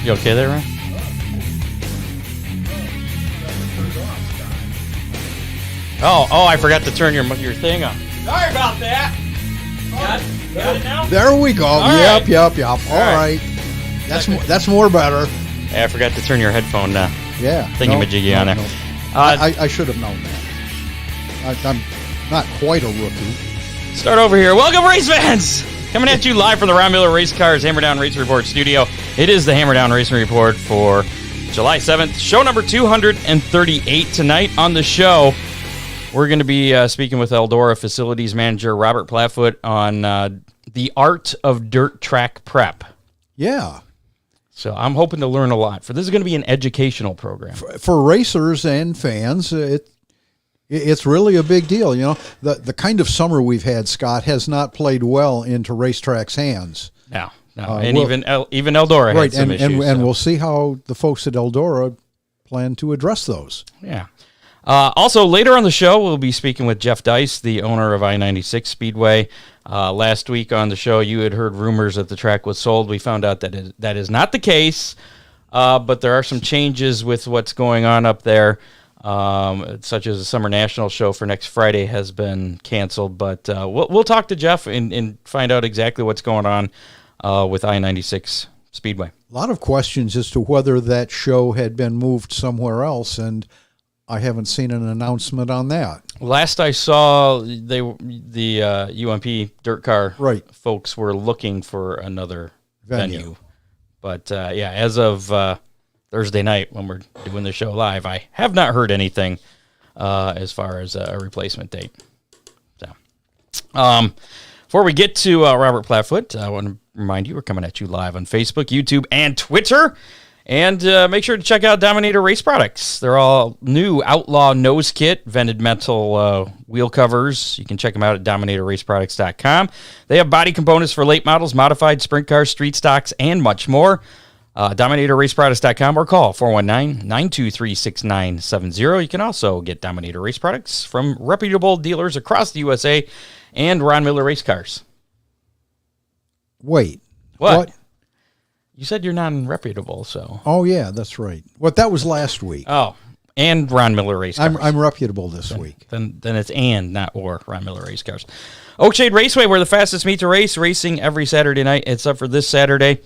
You okay there, Ryan? Oh, I forgot to turn your thing on. Sorry about that. Got it now? There we go. All Yep. right. All right. That's more better. Yeah, I forgot to turn your headphone thingy-majiggy on there. No. I should have known that. I'm not quite a rookie. Start over here. Welcome, race fans! Coming at you live from the Ron Miller Race Cars Hammer Down Racing Report studio. It is the Hammer Down Racing Report for July 7th. Show number 238 tonight on the show. We're going to be speaking with Eldora Facilities Manager Robert Platfoot on the art of dirt track prep. Yeah. So I'm hoping to learn a lot. This is going to be an educational program. For racers and fans, it's really a big deal. You know, the kind of summer we've had, Scott, has not played well into racetrack's hands. No. And even Eldora had some issues. And we'll see how the folks at Eldora plan to address those. Yeah. Also, later on the show, we'll be speaking with Jeff Dice, the owner of I-96 Speedway. Last week on the show, you had heard rumors that the track was sold. We found out that is not the case, but there are some changes with what's going on up there, such as the Summer National show for next Friday has been canceled. But we'll talk to Jeff and find out exactly what's going on with I-96 Speedway. A lot of questions as to whether that show had been moved somewhere else, and I haven't seen an announcement on that. Last I saw, the UMP dirt car folks were looking for another venue. But as of Thursday night when we're doing the show live, I have not heard anything as far as a replacement date. So, before we get to Robert Platfoot, I want to remind you we're coming at you live on Facebook, YouTube, and Twitter. And make sure to check out Dominator Race Products. They're all new Outlaw Nose Kit, vented metal wheel covers. You can check them out at DominatorRaceProducts.com. They have body components for late models, modified sprint cars, street stocks, and much more. DominatorRaceProducts.com or call 419-923-6970. You can also get Dominator Race Products from reputable dealers across the USA and Ron Miller Race Cars. Wait. What? You said you're non-reputable, so... Oh, yeah, that's right. Well, that was last week. Oh, and Ron Miller Race Cars. I'm reputable this week. Then it's and, not or, Ron Miller Race Cars. Oakshade Raceway, where the fastest meet to race, racing every Saturday night. It's up for this Saturday.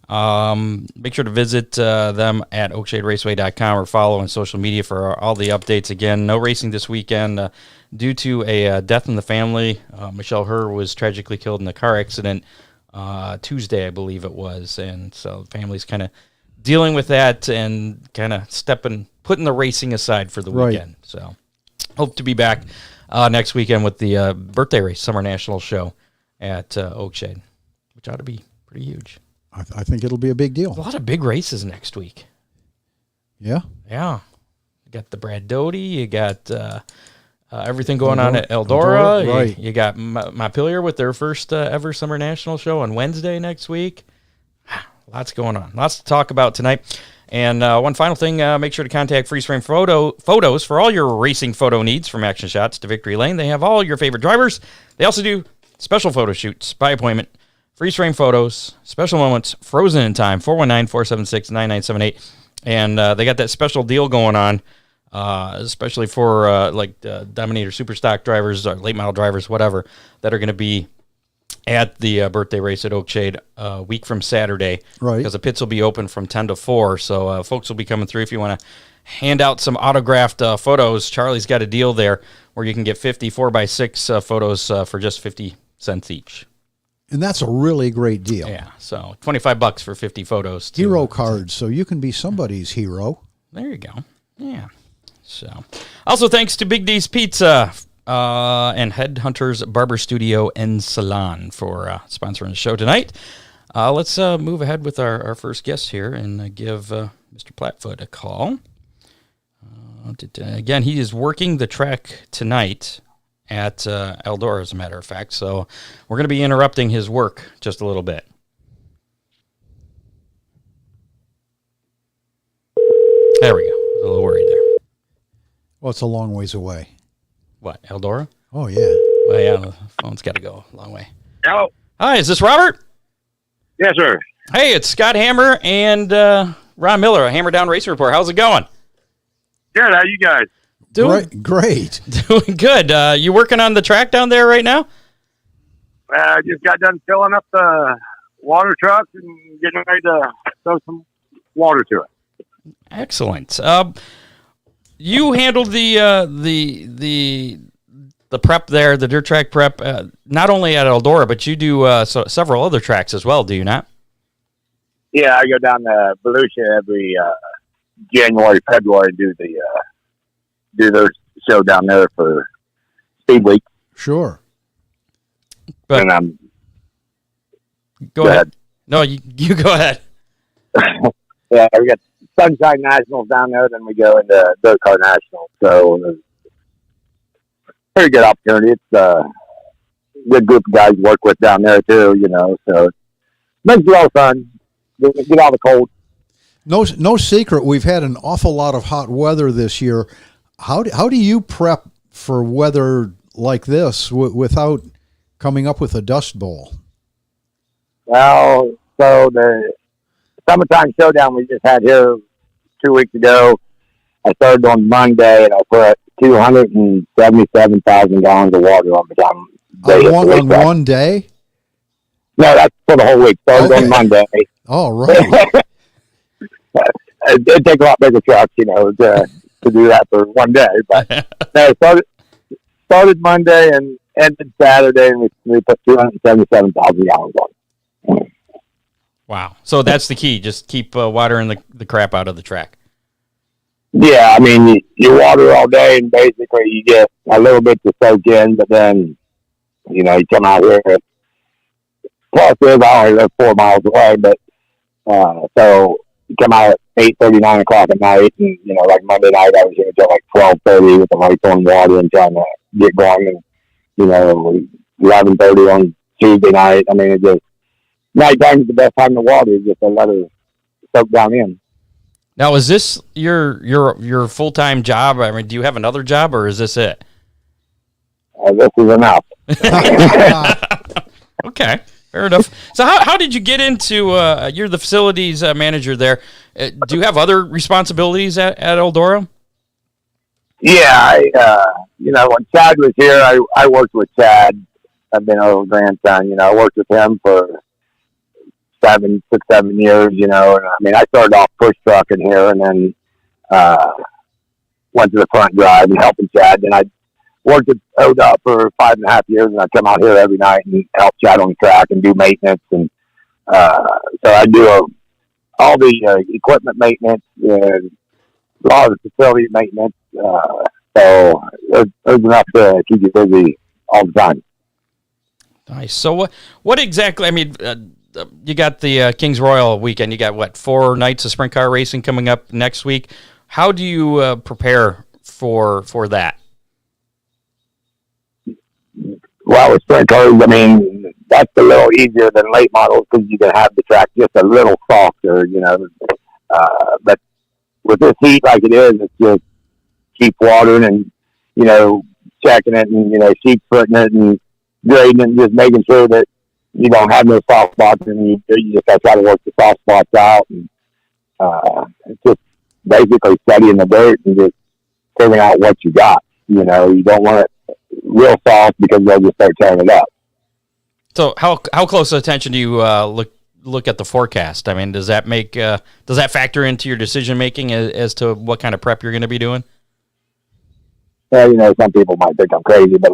Make sure to visit them at oakshaderaceway.com or follow on social media for all the updates. Again, no racing this weekend due to a death in the family. Michelle Herr was tragically killed in a car accident Tuesday, I believe it was, and so the family's kind of dealing with that and kind of putting the racing aside for the weekend. So hope to be back next weekend with the birthday race, Summer National show at Oakshade, which ought to be pretty huge. I think it'll be a big deal. There's a lot of big races next week. Yeah? Yeah. You got the Brad Doty, you got everything going on at Eldora. Right. You got Montpelier with their first ever Summer National show on Wednesday next week. Lots going on. Lots to talk about tonight. And one final thing, make sure to contact Freeze Frame Photos for all your racing photo needs, from action shots to victory lane. They have all your favorite drivers. They also do special photo shoots by appointment. Freeze Frame Photos, special moments, frozen in time, 419-476-9978. And they got that special deal going on. Especially for Dominator Superstock drivers or late model drivers, whatever, that are going to be at the birthday race at Oakshade a week from Saturday. Right. Because the pits will be open from 10 to 4. So folks will be coming through. If you want to hand out some autographed photos, Charlie's got a deal there where you can get 50 4x6 photos for just 50 cents each. And that's a really great deal. Yeah, so $25 for 50 photos. Hero cards, so you can be somebody's hero. There you go. Yeah. So, also thanks to Big D's Pizza and Headhunters Barber Studio and Salon for sponsoring the show tonight. Let's move ahead with our first guest here and give Mr. Platfoot a call. Again, he is working the track tonight at Eldora, as a matter of fact. So we're going to be interrupting his work just a little bit. There we go. I was a little worried there. Well, it's a long ways away. What, Eldora? Oh, yeah. Well, yeah, the phone's got to go a long way. Hello. Hi, is this Robert? Yes, sir. Hey, it's Scott Hammer and Ron Miller, a Hammer Down Racing Report. How's it going? Good. How you guys? Great. Doing good. You working on the track down there right now? I just got done filling up the water trucks and getting ready to throw some water to it. Excellent. You handled the prep there, the dirt track prep, not only at Eldora, but you do several other tracks as well, do you not? Yeah, I go down to Volusia every January, February, and do their show down there for Speedway. Sure. But And go ahead. No, you go ahead. yeah, we got Sunshine Nationals down there, then we go into Dirt Car Nationals. So pretty good opportunity. It's a good group of guys to work with down there too, so it makes it a lot of fun. Get out of the cold. No secret, we've had an awful lot of hot weather this year. How do you prep for weather like this without coming up with a dust bowl? Well, so the summertime showdown we just had here 2 weeks ago, I started on Monday and I put 277,000 gallons of water on the time. On one day? No, that's for the whole week. Started on Monday. Oh, right. It'd take a lot bigger trucks, to do that for one day. But no, started Monday and ended Saturday, and we put 277,000 gallons on. Wow. So that's the key. Just keep watering the crap out of the track. Yeah, I mean, you water all day, and basically you get a little bit to soak in, but then, you come out here. Plus, I only live 4 miles away, but so you come out at 8:30, 9 o'clock at night, and, like Monday night, I was here until like 12:30 with the lights on water and trying to get going, and, 11:30 on Tuesday night. I mean, it just, nighttime is the best time to water, just to let it soak down in. Now, is this your full-time job? I mean, do you have another job, or is this it? This is enough. Okay, fair enough. So how did you get into, you're the facilities manager there. Do you have other responsibilities at Eldora? Yeah, when Chad was here, I worked with Chad. I've been a grandson, I worked with him for 7 years, and I mean, I started off push trucking here and then went to the front drive and helping Chad. And I worked at ODA for 5.5 years, and I come out here every night and help Chad on the track and do maintenance. And so I do all the equipment maintenance, a lot of the facility maintenance. So there's enough to keep you busy all the time. Nice. So what exactly, I mean, you got the Kings Royal weekend. You got, 4 nights of sprint car racing coming up next week. How do you prepare for that? Well, with sprint cars, I mean, that's a little easier than late models because you can have the track just a little softer, but with this heat like it is, it's just keep watering and, checking it and, sheep footing it and grading it and just making sure that you don't have no soft spots, and you just got to try to work the soft spots out. And it's just basically studying the dirt and just figuring out what you got. You don't want it real soft because they'll just start tearing it up. So how close attention do you look at the forecast? I mean, does that factor into your decision making as to what kind of prep you're going to be doing? Well, some people might think I'm crazy, but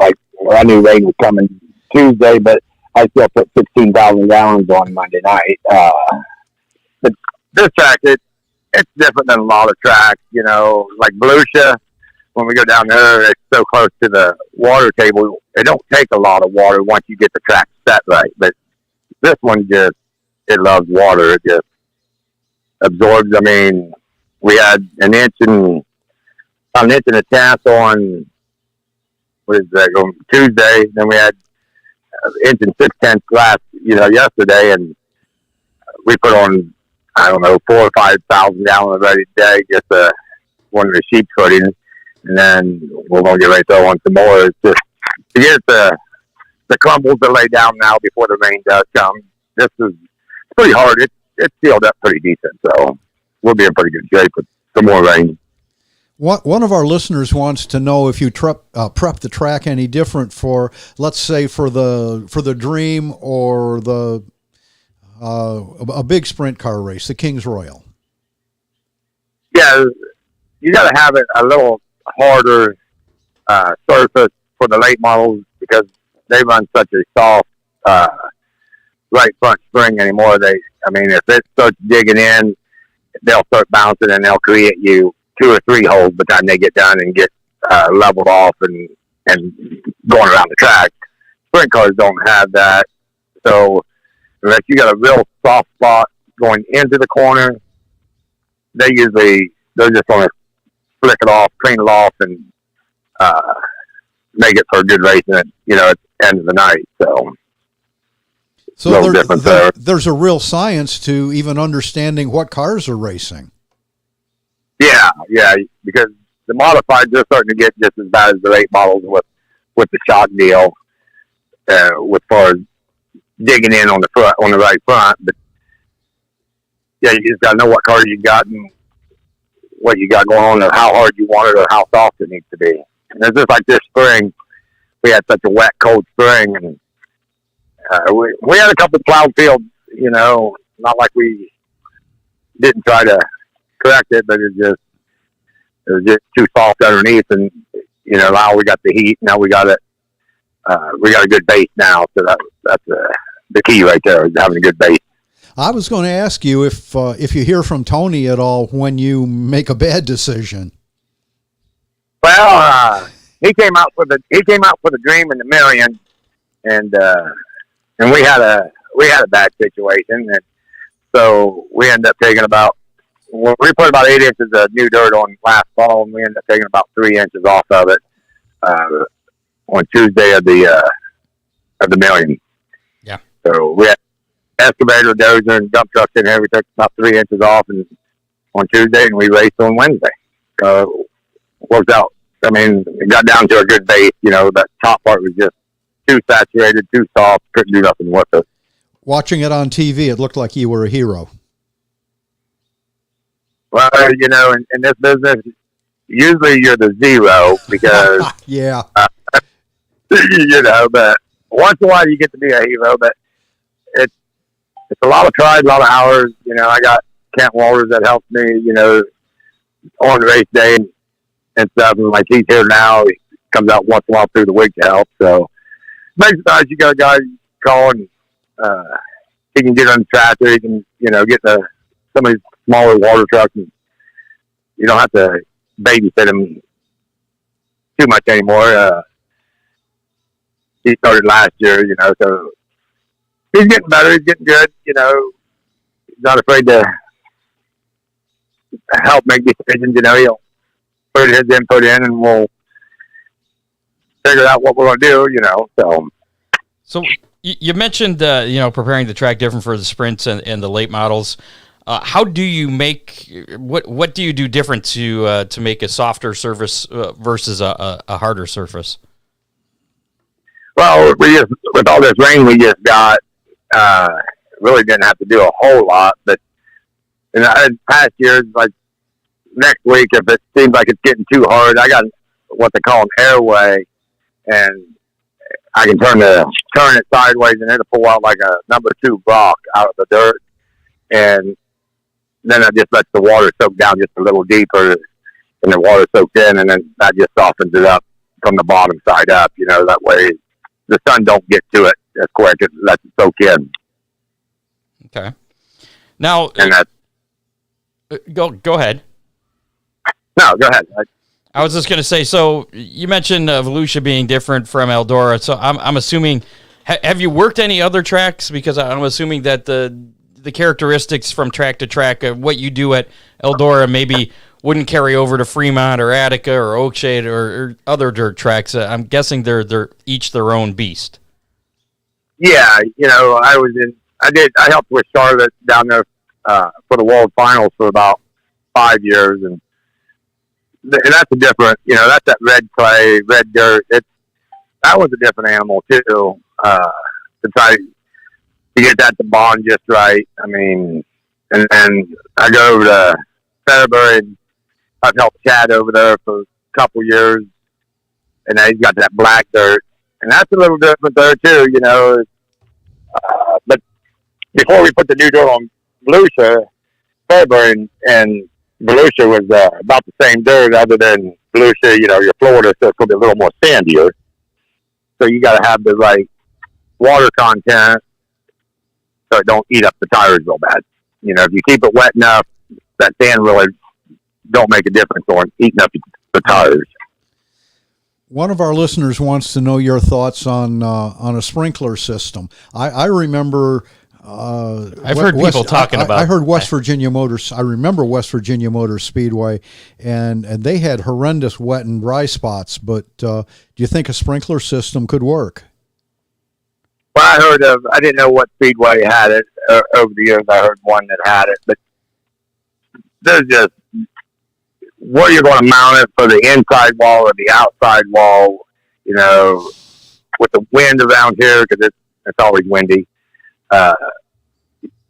I knew rain was coming Tuesday, but I still put 16,000 gallons on Monday night. But this track, it's different than a lot of tracks, like Volusia. When we go down there, it's so close to the water table. It don't take a lot of water once you get the track set right. But this one it loves water. It just absorbs. I mean, we had an inch and a half on, on Tuesday. Then we had inch and 6/10 glass, yesterday, and we put on, 4,000 or 5,000 gallons ready today, just one of the sheep footings, and then we're gonna get ready to throw on some more. It's just to get the crumbles to lay down now before the rain does come. It's pretty hard. it's sealed up pretty decent. So we'll be in pretty good shape with some more rain. One of our listeners wants to know if you prep the track any different for, let's say, for the Dream or the a big sprint car race, the King's Royal. Yeah, you got to have it a little harder surface for the late models because they run such a soft right front spring anymore. If it starts digging in, they'll start bouncing and they'll create you 2 or 3 holes by the time they get done and get leveled off and going around the track. Sprint cars don't have that. So unless you got a real soft spot going into the corner, they're just going to flick it off, clean it off, and make it for a good race at the end of the night. So there's a real science to even understanding what cars are racing. Yeah, because the modifieds are starting to get just as bad as the late models with the shock deal, with far as digging in on the right front. But yeah, you just got to know what cars you got and what you got going on, or how hard you want it, or how soft it needs to be. And it's just like this spring, we had such a wet, cold spring, and we had a couple of plowed fields. Not like we didn't try to correct it, but it was just too soft underneath, and now we got the heat. Now we got it. We got a good base now, so that's the key right there, is having a good base. I was going to ask you if you hear from Tony at all when you make a bad decision. Well, he came out for the Dream and the Million, and we had a bad situation, and so we ended up taking we put about 8 inches of new dirt on last fall, and we ended up taking about 3 inches off of it on Tuesday of the Million. Yeah. So we had excavator, dozer, and dump trucks in here. We took about 3 inches off on Tuesday, and we raced on Wednesday. Worked out. It got down to a good base. That top part was just too saturated, too soft. Couldn't do nothing with it. Watching it on TV, it looked like you were a hero. Well, in this business, usually you're the zero because, yeah. But once in a while you get to be a hero, but it's a lot of pride, a lot of hours. I got Kent Walters that helps me, on race day and stuff. And like, he's here now. He comes out once in a while through the week to help. So makes it nice. You got a guy calling, he can get on the tractor. He can, get some of these smaller water trucks, and you don't have to babysit him too much anymore. He started last year, so he's getting better. He's getting good. He's not afraid to help make decisions. He'll put his input in, and we'll figure out what we're going to do. So you mentioned preparing the track different for the sprints and the late models. How do you make what do you do different to make a softer surface versus a harder surface? Well, with all this rain we just got, really didn't have to do a whole lot. But in past years, like next week, if it seems like it's getting too hard, I got what they call an airway, and I can turn it sideways, and it'll pull out like a number 2 rock out of the dirt, and then I just let the water soak down just a little deeper, and the water soaks in, and then that just softens it up from the bottom side up. That way the sun don't get to it as quick. It lets it soak in. Okay. Now, and go ahead. No, go ahead. I was just going to say, so you mentioned Volusia being different from Eldora. So I'm assuming, have you worked any other tracks? Because I'm assuming that the characteristics from track to track, what you do at Eldora maybe wouldn't carry over to Fremont or Attica or Oakshade or other dirt tracks. I'm guessing they're each their own beast. Yeah, I helped with Charlotte down there for the World Finals for about 5 years, and that's a different, that's that red clay, red dirt. That was a different animal too. To try to get that to bond just right. And then I go over to Fairbury, and I've helped Chad over there for a couple years, and he's got that black dirt, and that's a little different there too, you know. But before we put the new dirt on Volusia, Fairbury and Volusia was about the same dirt, other than Volusia, you know, your Florida, so it's going to be a little more sandier. So you got to have the right water content so it don't eat up the tires real bad. You know, if you keep it wet enough, that sand really don't make a difference on eating up the tires. One of our listeners wants to know your thoughts on a sprinkler system. I remember. I've heard people talking about. I heard West Virginia Motors. I remember West Virginia Motors Speedway, and they had horrendous wet and dry spots. But do you think a sprinkler system could work? Well, I didn't know what Speedway had it over the years. I heard one that had it, but there's just where you're going to mount it for the inside wall or the outside wall. You know, with the wind around here, because it's always windy.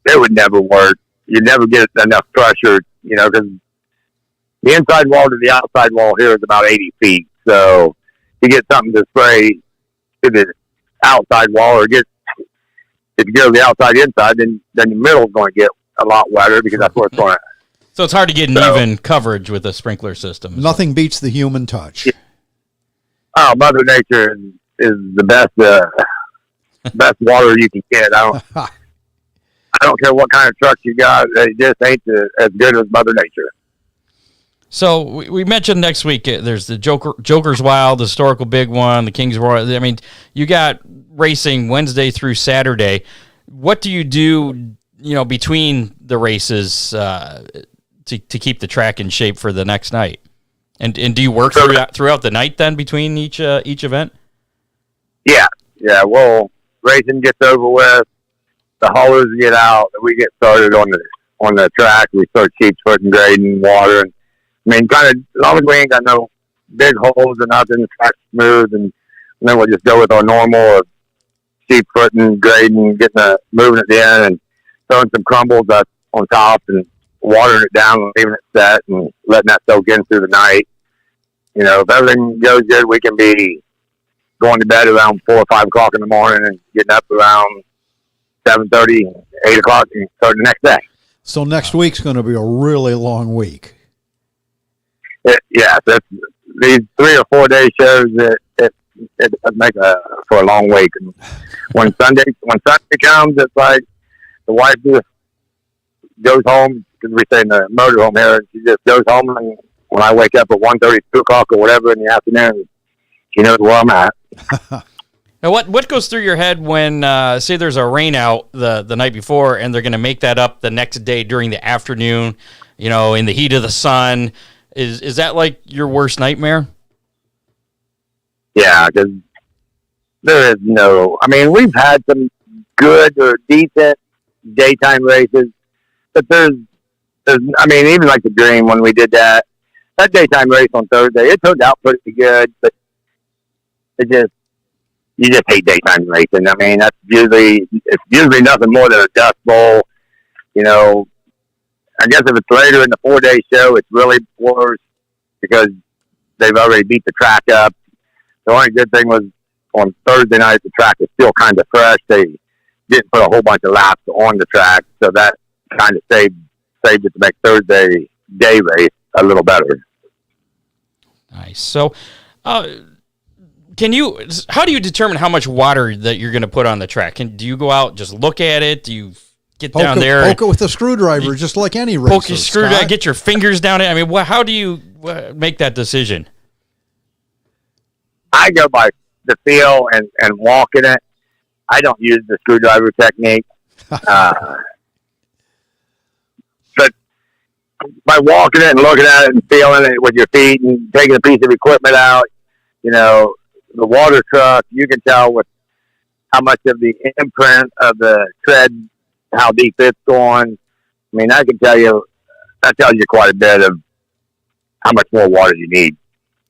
It would never work. You'd never get enough pressure, you know, because the inside wall to the outside wall here is about 80 feet. So to get something to spray to the outside wall, or if you go to the outside inside, then the middle is going to get a lot wetter, because that's where it's going to. So it's hard to get an even coverage with a sprinkler system. Nothing beats the human touch. Yeah. Oh, Mother Nature is the best water you can get. I don't care what kind of truck you got; it just ain't as good as Mother Nature. So we mentioned next week there's the Joker's Wild, the historical big one, the King's Royal. I mean, you got racing Wednesday through Saturday. What do you do, you know, between the races to keep the track in shape for the next night? And do you work throughout the night then between each event? Yeah. Well, racing gets over with, the haulers get out, we get started on the track. We start sheep footing, grading, watering. I mean, kind of, as long as we ain't got no big holes or nothing, the track's smooth, and then we'll just go with our normal sheep footing, grading, moving it in, and throwing some crumbles up on top, and watering it down, and leaving it set, and letting that soak in through the night. You know, if everything goes good, we can be going to bed around 4 or 5 o'clock in the morning and getting up around 7:30, 8 o'clock, and start the next day. So next week's going to be a really long week. Yeah, these 3 or 4 day shows, it make for a long week. And when Sunday comes, it's like the wife just goes home, because we stay in the motorhome here, and she just goes home, and when I wake up at 1:30, 2 o'clock or whatever in the afternoon, she knows where I'm at. Now, what goes through your head when, say there's a rain out the night before, and they're going to make that up the next day during the afternoon, you know, in the heat of the sun? Is that like your worst nightmare? Yeah, because there is no... I mean, we've had some good or decent daytime races, but there's I mean, even like the Dream, when we did that daytime race on Thursday, it turned out pretty good, but you just hate daytime racing. I mean, it's usually nothing more than a dust bowl. You know, I guess if it's later in the 4-day show, it's really worse, because they've already beat the track up. The only good thing was on Thursday night, the track was still kind of fresh. They didn't put a whole bunch of laps on the track, so that kind of saved it to make Thursday day race a little better. Nice. So, how do you determine how much water that you're going to put on the track? Do you go out, just look at it? Do you get down there? Poke it with a screwdriver, just like any racer. Poke your screwdriver, get your fingers down it. I mean, how do you make that decision? I go by the feel and walking it. I don't use the screwdriver technique. But by walking it and looking at it and feeling it with your feet and taking a piece of equipment out, you know, the water truck, you can tell with how much of the imprint of the tread, how deep it's going. I mean, that tells you quite a bit of how much more water you need.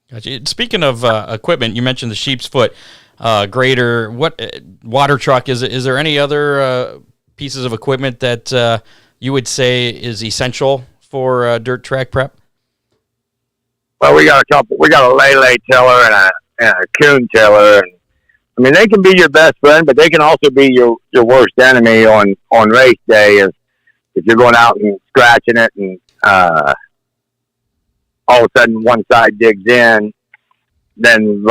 Gotcha. Speaking of equipment, you mentioned the sheep's foot grader. What water truck is it? Is there any other pieces of equipment that you would say is essential for dirt track prep? Well, we got a couple. We got a lay tiller and a coon tiller, and I mean they can be your best friend, but they can also be your worst enemy on race day if you're going out and scratching it, and all of a sudden one side digs in, then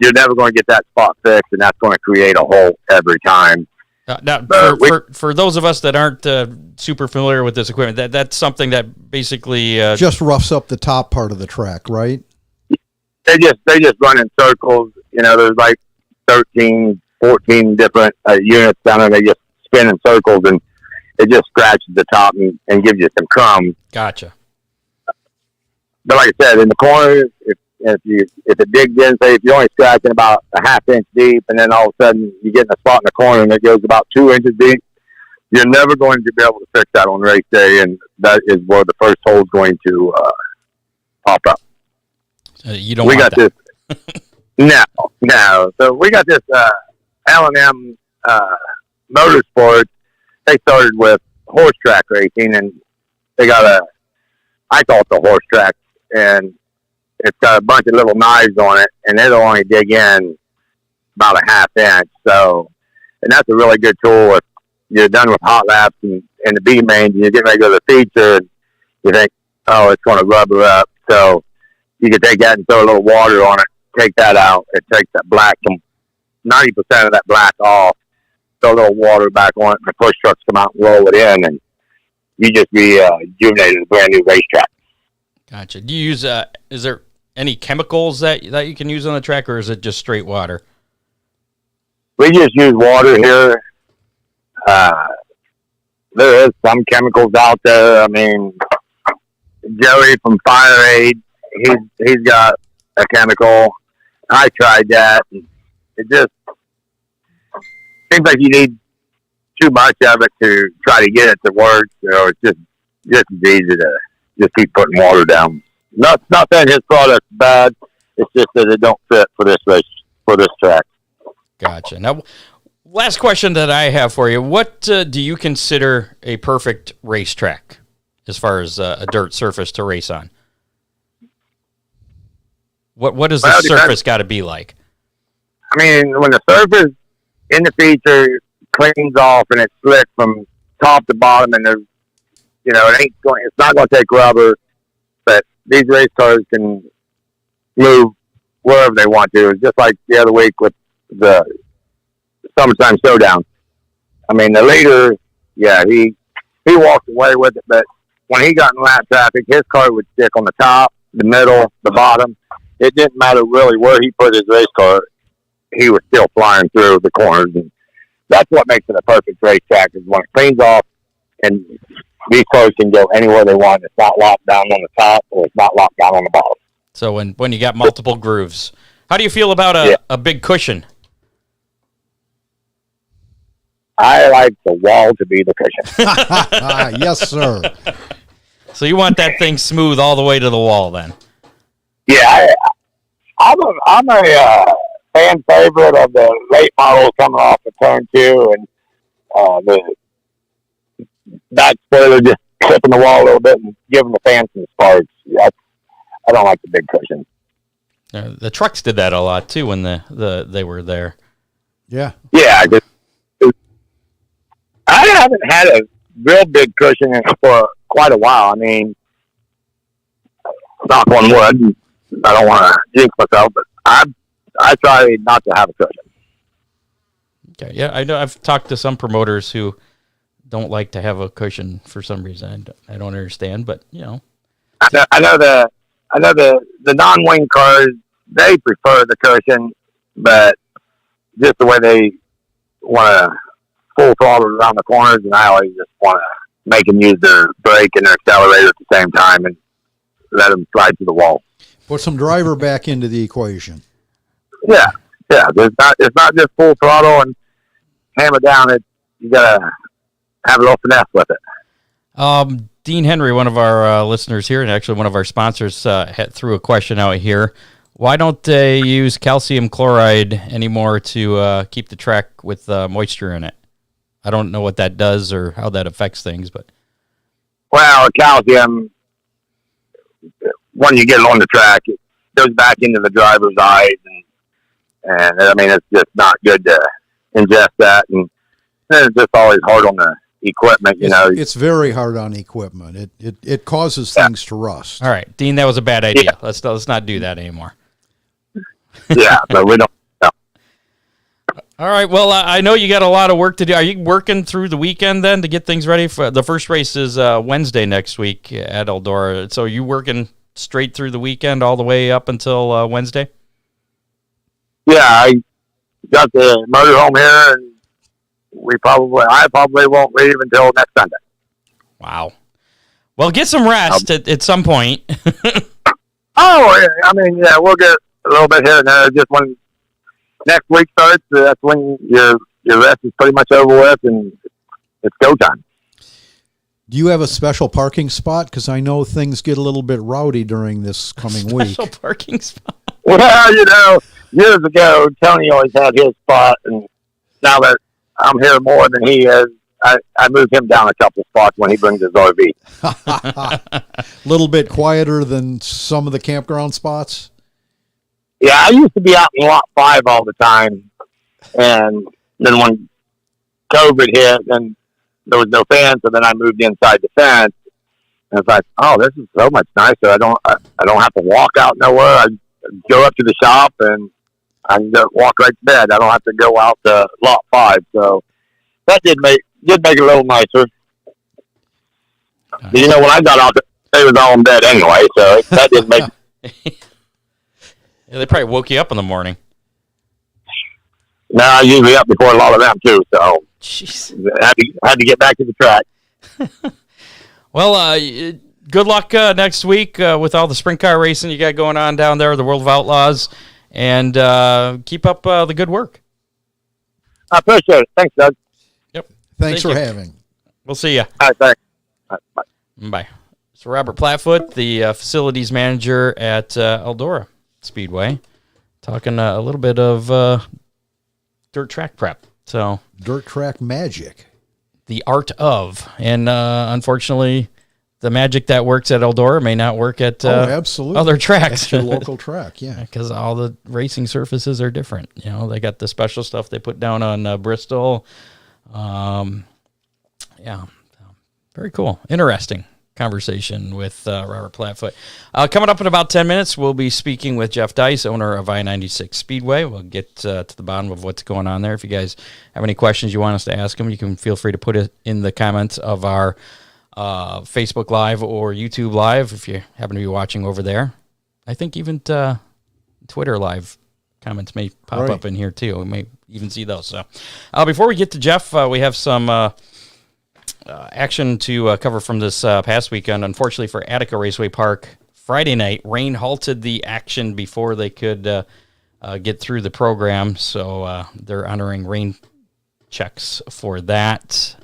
you're never going to get that spot fixed, and that's going to create a hole every time. Now, for those of us that aren't super familiar with this equipment, that's something that basically just roughs up the top part of the track, right? They just run in circles. You know, there's like 13, 14 different units down there. They just spin in circles, and it just scratches the top and gives you some crumbs. Gotcha. But like I said, in the corners, if it digs in, say if you're only scratching about a half-inch deep, and then all of a sudden you get in a spot in the corner and it goes about 2 inches deep, you're never going to be able to fix that on race day, and that is where the first hole is going to pop up. You don't. We want got that. This. No. So we got this L&M Motorsports. They started with horse track racing, and they got I call it the horse track, and it's got a bunch of little knives on it, and it'll only dig in about a half inch. So, and that's a really good tool if you're done with hot laps and the B mains, and you're getting ready to go to the feature, and you think, oh, it's going to rubber up. So you can take that and throw a little water on it, take that out. It takes that black, 90% of that black off, throw a little water back on it, and the push trucks come out and roll it in, and you just rejuvenated a brand new racetrack. Gotcha. Do you use, is there any chemicals that you can use on the track, or is it just straight water? We just use water here. There is some chemicals out there. I mean, Joey from Fire Aid, he's got a chemical. I tried that. It just seems like you need too much of it to try to get it to work. So it's just as easy to just keep putting water down. Not that his product's bad. It's just that it don't fit for this race, for this track. Gotcha. Now, last question that I have for you. What do you consider a perfect racetrack as far as a dirt surface to race on? What does the surface got to be like? I mean, when the surface in the feature cleans off and it's slick from top to bottom, and there's, it's not going to take rubber, but these race cars can move wherever they want to. It's just like the other week with the summertime showdown. I mean, the leader, he walked away with it, but when he got in lap traffic, his car would stick on the top, the middle, the bottom. It didn't matter really where he put his race car. He was still flying through the corners, and that's what makes it a perfect racetrack, is when it cleans off and these cars can go anywhere they want. It's not locked down on the top, or it's not locked down on the bottom. So when you got multiple grooves, how do you feel about a big cushion? I like the wall to be the cushion. Yes, sir. So you want that thing smooth all the way to the wall, then? Yeah, I'm a fan favorite of the late models coming off of turn 2, and the back spoiler just clipping the wall a little bit and giving the fans some sparks. I don't like the big cushion. The trucks did that a lot too when they were there. Yeah. Yeah, I haven't had a real big cushion for quite a while. I mean, knock on wood. I don't want to jinx myself, but I try not to have a cushion. Okay, yeah, I know. I've talked to some promoters who don't like to have a cushion for some reason. I don't understand, but I know the non-wing cars, they prefer the cushion, but just the way they want to full throttle around the corners, and I always just want to make them use their brake and their accelerator at the same time and let them slide to the wall. Put some driver back into the equation. Yeah. It's not just full throttle and hammer down. You gotta have a little finesse with it. Dean Henry, one of our listeners here, and actually one of our sponsors, threw a question out here. Why don't they use calcium chloride anymore to keep the track with moisture in it? I don't know what that does or how that affects things, but Well, calcium, when you get it on the track, it goes back into the driver's eyes, and I mean, it's just not good to ingest that, and it's just always hard on the equipment, It's very hard on equipment. It causes things to rust. all right, Dean, that was a bad idea. Yeah. Let's not do that anymore. Yeah, but we don't. No. All right. Well, I know you got a lot of work to do. Are you working through the weekend then to get things ready for the first race? Is Wednesday next week at Eldora. So you working straight through the weekend all the way up until Wednesday? Yeah, I got the motorhome here, and I probably won't leave until next Sunday. Wow. Well, get some rest at some point. Oh, I mean, yeah, we'll get a little bit here and there. Just when next week starts, that's when your rest is pretty much over with, and it's go time. Do you have a special parking spot? Because I know things get a little bit rowdy during this coming week. Special parking spot. Well, years ago, Tony always had his spot, and now that I'm here more than he is, I moved him down a couple spots when he brings his RV. A little bit quieter than some of the campground spots? Yeah, I used to be out in lot 5 all the time, and then when COVID hit, and there was no fence, so then I moved inside the fence, and it's like, oh, this is so much nicer. I don't have to walk out nowhere. I go up to the shop, and I can just walk right to bed. I don't have to go out to lot 5, so that did make it a little nicer. When I got out, they was all in bed anyway, so that didn't make. Yeah, they probably woke you up in the morning. No, I usually up before a lot of them too, so Jeez. I had to get back to the track. Well, good luck next week with all the sprint car racing you got going on down there, the World of Outlaws, and keep up the good work. I appreciate it. Thanks, Doug. Yep. Thanks Thank for you. having. We'll see you. All right, thanks. All right, bye. Bye. So Robert Platfoot, the facilities manager at Eldora Speedway, talking a little bit of dirt track prep. So Dirt track magic. the art of, and unfortunately, the magic that works at Eldora may not work at absolutely. other tracks. That's your local track, yeah. Because all the racing surfaces are different. They got the special stuff they put down on Bristol. Yeah, very cool. Interesting conversation with Robert Platfoot. Coming up in about 10 minutes, we'll be speaking with Jeff Dice, owner of I-96 Speedway. We'll get to the bottom of what's going on there. If you guys have any questions you want us to ask him, you can feel free to put it in the comments of our Facebook Live or YouTube Live if you happen to be watching over there. I think even Twitter Live comments may pop up in here too. We may even see those. So before we get to Jeff, we have some action to cover from this past weekend. Unfortunately for Attica Raceway Park, Friday night, rain halted the action before they could get through the program. So they're honoring rain checks for that.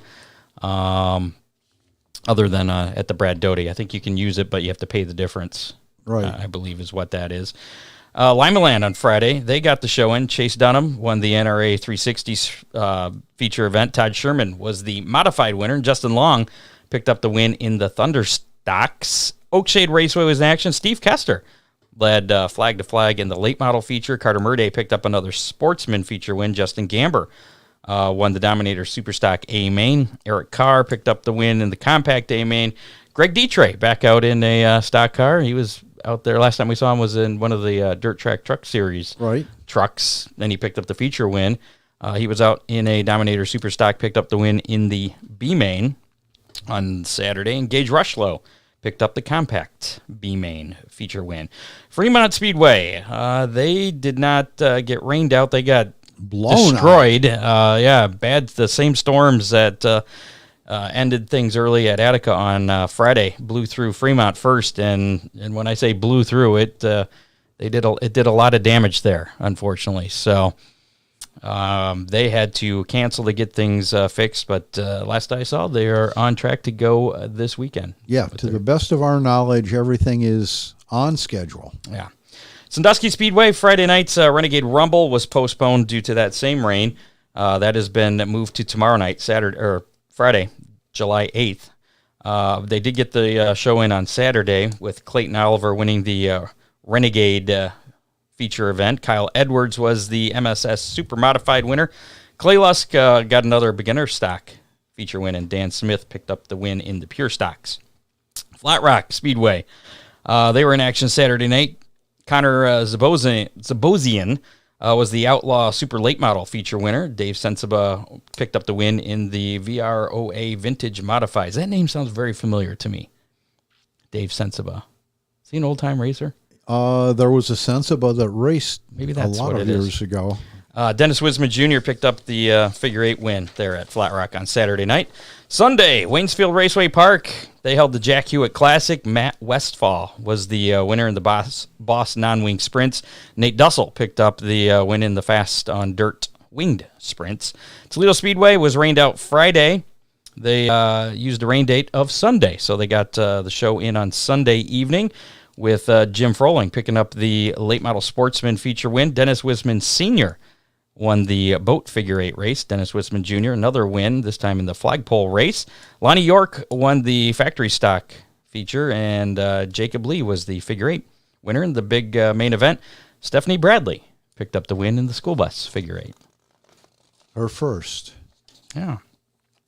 Other than at the Brad Doty. I think you can use it, but you have to pay the difference. Right. I believe is what that is. Limaland on Friday, they got the show in. Chase Dunham won the NRA 360s feature event. Todd Sherman was the modified winner. Justin Long picked up the win in the Thunderstocks. Oakshade Raceway was in action. Steve Kester led flag to flag in the late model feature. Carter Murday picked up another sportsman feature win. Justin Gamber won the Dominator Superstock A main. Eric Carr picked up the win in the compact A main. Greg Dietrich back out in a stock car. He was out there last time we saw him was in one of the Dirt Track Truck Series trucks. Then he picked up the feature win. He was out in a Dominator Superstock, picked up the win in the B main on Saturday. And Gage Rushlow picked up the compact B main feature win. Fremont Speedway, they did not get rained out. They got destroyed. Bad. The same storms that ended things early at Attica on Friday blew through Fremont first, and when I say blew through it, it did a lot of damage there, unfortunately. So they had to cancel to get things fixed. But last I saw, they are on track to go this weekend. Yeah, to the best of our knowledge, everything is on schedule. Yeah. Sandusky Speedway, Friday night's Renegade Rumble was postponed due to that same rain. That has been moved to tomorrow night, Friday, July 8th. They did get the show in on Saturday with Clayton Oliver winning the Renegade feature event. Kyle Edwards was the MSS Super Modified winner. Clay Lusk got another beginner stock feature win, and Dan Smith picked up the win in the pure stocks. Flat Rock Speedway. They were in action Saturday night. Connor Zabosian was the Outlaw Super Late Model feature winner. Dave Sensiba picked up the win in the VROA Vintage Modifies. That name sounds very familiar to me. Dave Sensiba. Is he an old-time racer? There was a Sensiba that raced maybe that's a lot of years ago. Dennis Wisman Jr. picked up the figure 8 win there at Flat Rock on Saturday night. Sunday, Waynesfield Raceway Park. They held the Jack Hewitt Classic. Matt Westfall was the winner in the Boss non-wing sprints. Nate Dussel picked up the win in the Fast on Dirt winged sprints. Toledo Speedway was rained out Friday. They used the rain date of Sunday, so they got the show in on Sunday evening with Jim Froling picking up the Late Model Sportsman feature win. Dennis Wisman Sr. won the boat figure 8 race. Dennis Wisman Jr., another win, this time in the flagpole race. Lonnie York won the factory stock feature, and Jacob Lee was the figure 8 winner in the big main event. Stephanie Bradley picked up the win in the school bus figure 8. Her first. Yeah.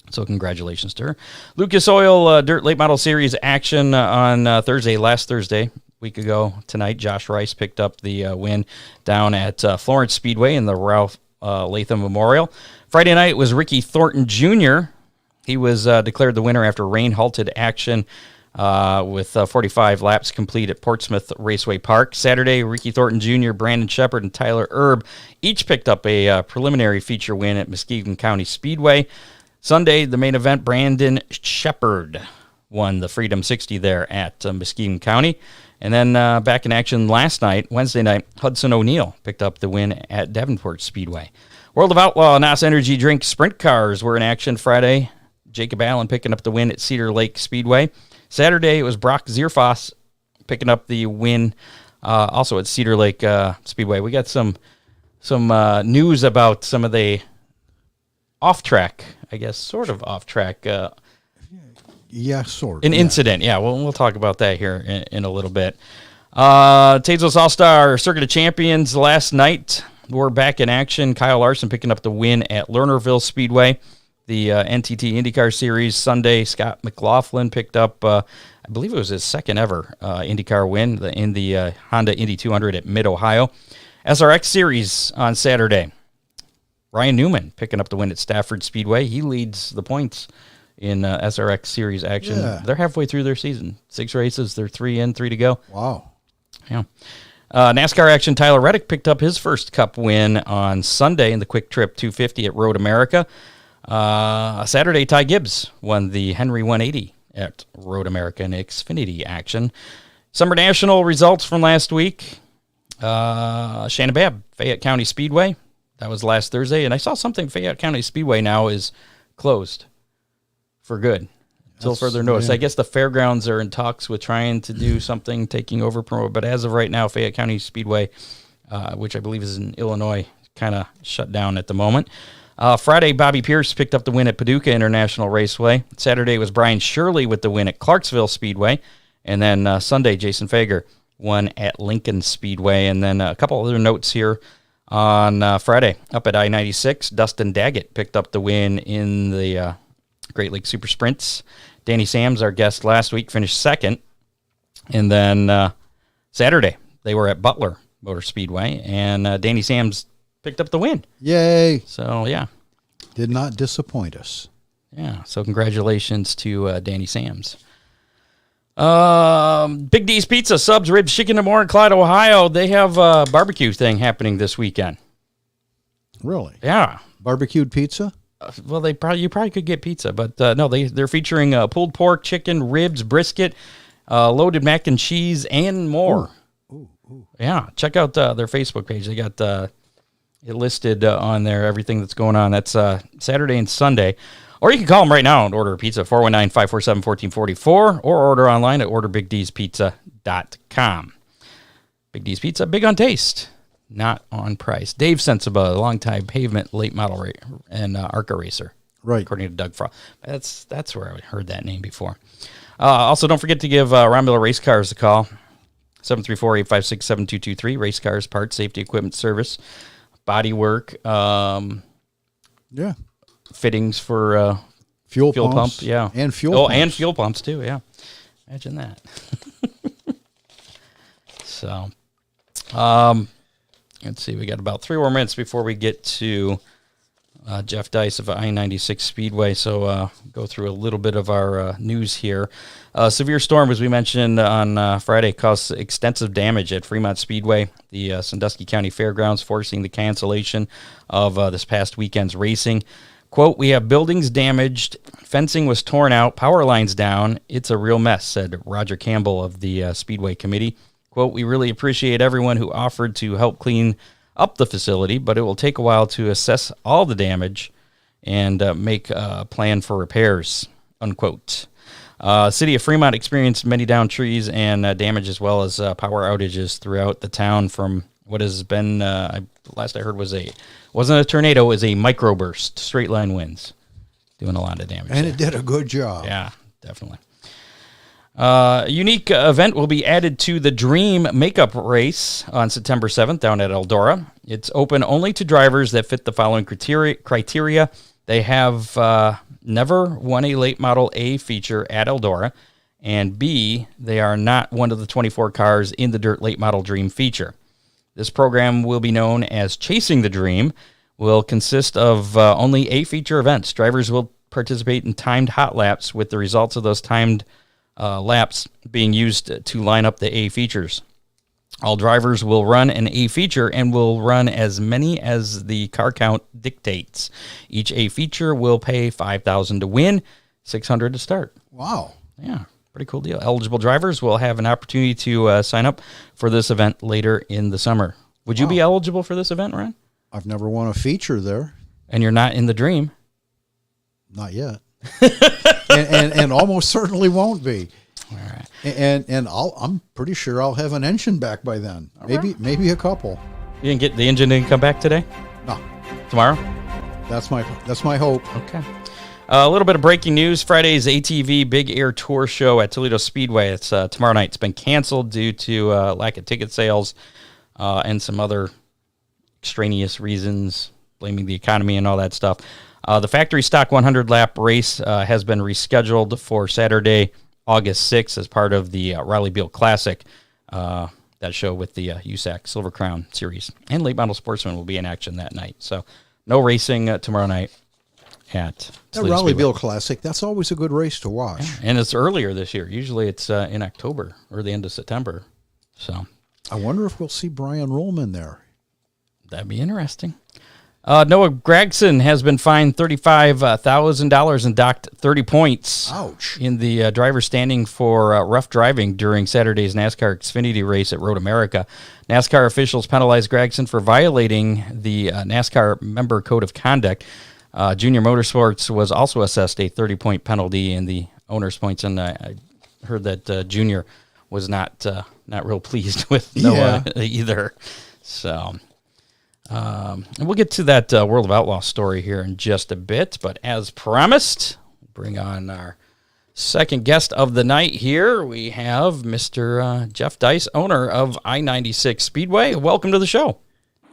So congratulations to her. Lucas Oil Dirt Late Model Series action on last Thursday, week ago tonight. Josh Rice picked up the win down at Florence Speedway in the Ralph Latham Memorial. Friday night was Ricky Thornton Jr. He was declared the winner after rain halted action with 45 laps complete at Portsmouth Raceway Park. Saturday, Ricky Thornton Jr., Brandon Shepard, and Tyler Erb each picked up a preliminary feature win at Muskegon County Speedway. Sunday, the main event, Brandon Shepard won the Freedom 60 there at Muskegon County. And then back in action last night, Wednesday night, Hudson O'Neill picked up the win at Davenport Speedway. World of Outlaw NOS Energy Drink Sprint Cars were in action Friday. Jacob Allen picking up the win at Cedar Lake Speedway. Saturday, it was Brock Zierfoss picking up the win also at Cedar Lake Speedway. We got some news about some of the off-track, I guess, sort of off-track Yeah, sort of. An incident, yeah. We'll talk about that here in a little bit. Tazos All-Star Circuit of Champions last night. We're back in action. Kyle Larson picking up the win at Lernerville Speedway. The NTT IndyCar Series Sunday, Scott McLaughlin picked up, I believe it was his second ever IndyCar win in the Honda Indy 200 at Mid-Ohio. SRX Series on Saturday. Ryan Newman picking up the win at Stafford Speedway. He leads the points in SRX Series action. Yeah. They're halfway through their season. 6 races. They're 3 in, 3 to go. Wow. Yeah. NASCAR action, Tyler Reddick picked up his first Cup win on Sunday in the Quick Trip 250 at Road America. Saturday, Ty Gibbs won the Henry 180 at Road America in Xfinity action. Summer National results from last week. Shannon Babb, Fayette County Speedway. That was last Thursday. And I saw something, Fayette County Speedway now is closed for good until further notice. Yeah. I guess the fairgrounds are in talks with trying to do something, taking over promo. But as of right now, Fayette County Speedway, which I believe is in Illinois, kind of shut down at the moment. Friday, Bobby Pierce picked up the win at Paducah International Raceway. Saturday was Brian Shirley with the win at Clarksville Speedway. And then Sunday, Jason Fager won at Lincoln Speedway. And then a couple other notes here. On Friday, up at I-96, Dustin Daggett picked up the win in the Great Lakes Super Sprints. Danny Sams, our guest last week, finished second. And then Saturday, they were at Butler Motor Speedway, and Danny Sams picked up the win. Yay. So, yeah. Did not disappoint us. Yeah, so congratulations to Danny Sams. Big D's Pizza, subs, ribs, chicken, and more in Clyde, Ohio. They have a barbecue thing happening this weekend. Really? Yeah. Barbecued pizza? Well, you probably could get pizza, but no, they're featuring pulled pork, chicken, ribs, brisket, loaded mac and cheese, and more. Ooh. Yeah, check out their Facebook page. They got it listed on there, everything that's going on. That's Saturday and Sunday. Or you can call them right now and order a pizza, 419-547-1444, or order online at orderbigdspizza.com. Big D's Pizza, big on taste. not on price. Dave Sensiba, a longtime pavement late model and ARCA racer. Right. According to Doug Frost. That's where I heard that name before. Also, don't forget to give Ron Miller Race Cars a call. 734-856-7223. Race Cars, parts, safety equipment service, body work, fittings for fuel pump, pumps. yeah. And fuel pumps. And fuel pumps, too, yeah. Imagine that. So, let's see. We got about 3 more minutes before we get to Jeff Dice of I-96 Speedway. So go through a little bit of our news here. Severe storm, as we mentioned on Friday, caused extensive damage at Fremont Speedway, the Sandusky County Fairgrounds, forcing the cancellation of this past weekend's racing. Quote, "We have buildings damaged, fencing was torn out, power lines down. It's a real mess," said Roger Campbell of the Speedway Committee. Quote, "We really appreciate everyone who offered to help clean up the facility, but it will take a while to assess all the damage and make a plan for repairs," unquote. City of Fremont experienced many downed trees and damage as well as power outages throughout the town from what has been, last I heard wasn't a tornado, it was a microburst, straight line winds, doing a lot of damage. And there. it did a good job. Yeah, definitely. A unique event will be added to the Dream Makeup Race on September 7th down at Eldora. It's open only to drivers that fit the following criteria. They have never won a late model A feature at Eldora, and B, they are not one of the 24 cars in the Dirt Late Model Dream feature. This program will be known as Chasing the Dream, will consist of only A feature events. Drivers will participate in timed hot laps with the results of those timed laps being used to line up the A features. All drivers will run an A feature and will run as many as the car count dictates. Each A feature will pay $5,000 to win, $600 to start. Wow. Yeah, pretty cool deal. Eligible drivers will have an opportunity to sign up for this event later in the summer. Would you be eligible for this event, Ron? I've never won a feature there. And you're not in the Dream? Not yet. and almost certainly won't be. All right. And I'm pretty sure I'll have an engine back by then. Maybe a couple. You didn't get the engine didn't come back today? No. Tomorrow? That's my hope. Okay. A little bit of breaking news. Friday's ATV Big Air Tour Show at Toledo Speedway. It's tomorrow night. It's been canceled due to lack of ticket sales and some other extraneous reasons, blaming the economy and all that stuff. The factory stock 100-lap race has been rescheduled for Saturday, August 6th as part of the Raleigh Beal Classic. That show with the USAC Silver Crown Series. And Late Model Sportsman will be in action that night. So no racing tomorrow night at the Raleigh Beal Classic. That's always a good race to watch. Yeah. And it's earlier this year. Usually it's in October or the end of September. So I wonder if we'll see Brian Rollman there. That'd be interesting. Noah Gragson has been fined $35,000 and docked 30 points. Ouch. In the driver standing for rough driving during Saturday's NASCAR Xfinity race at Road America. NASCAR officials penalized Gragson for violating the NASCAR member code of conduct. Junior Motorsports was also assessed a 30-point penalty in the owner's points, and I heard that Junior was not real pleased with Noah either. So... and we'll get to that World of Outlaw story here in just a bit, but as promised, bring on our second guest of the night here. We have Mr. Jeff Dice, owner of I-96 Speedway. Welcome to the show.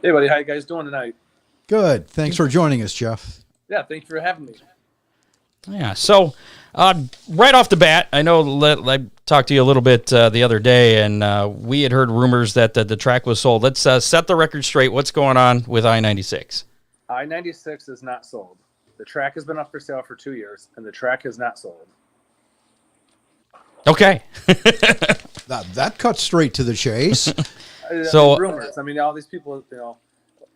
Hey, buddy. How you guys doing tonight? Good. Thanks for joining us, Jeff. Yeah, thank you for having me. Yeah, so right off the bat, I know I talked to you a little bit the other day, and we had heard rumors that the track was sold. Let's set the record straight. What's going on with I-96? I-96 is not sold. The track has been up for sale for 2 years, and the track is not sold. Okay. that cuts straight to the chase. So rumors. I mean, all these people,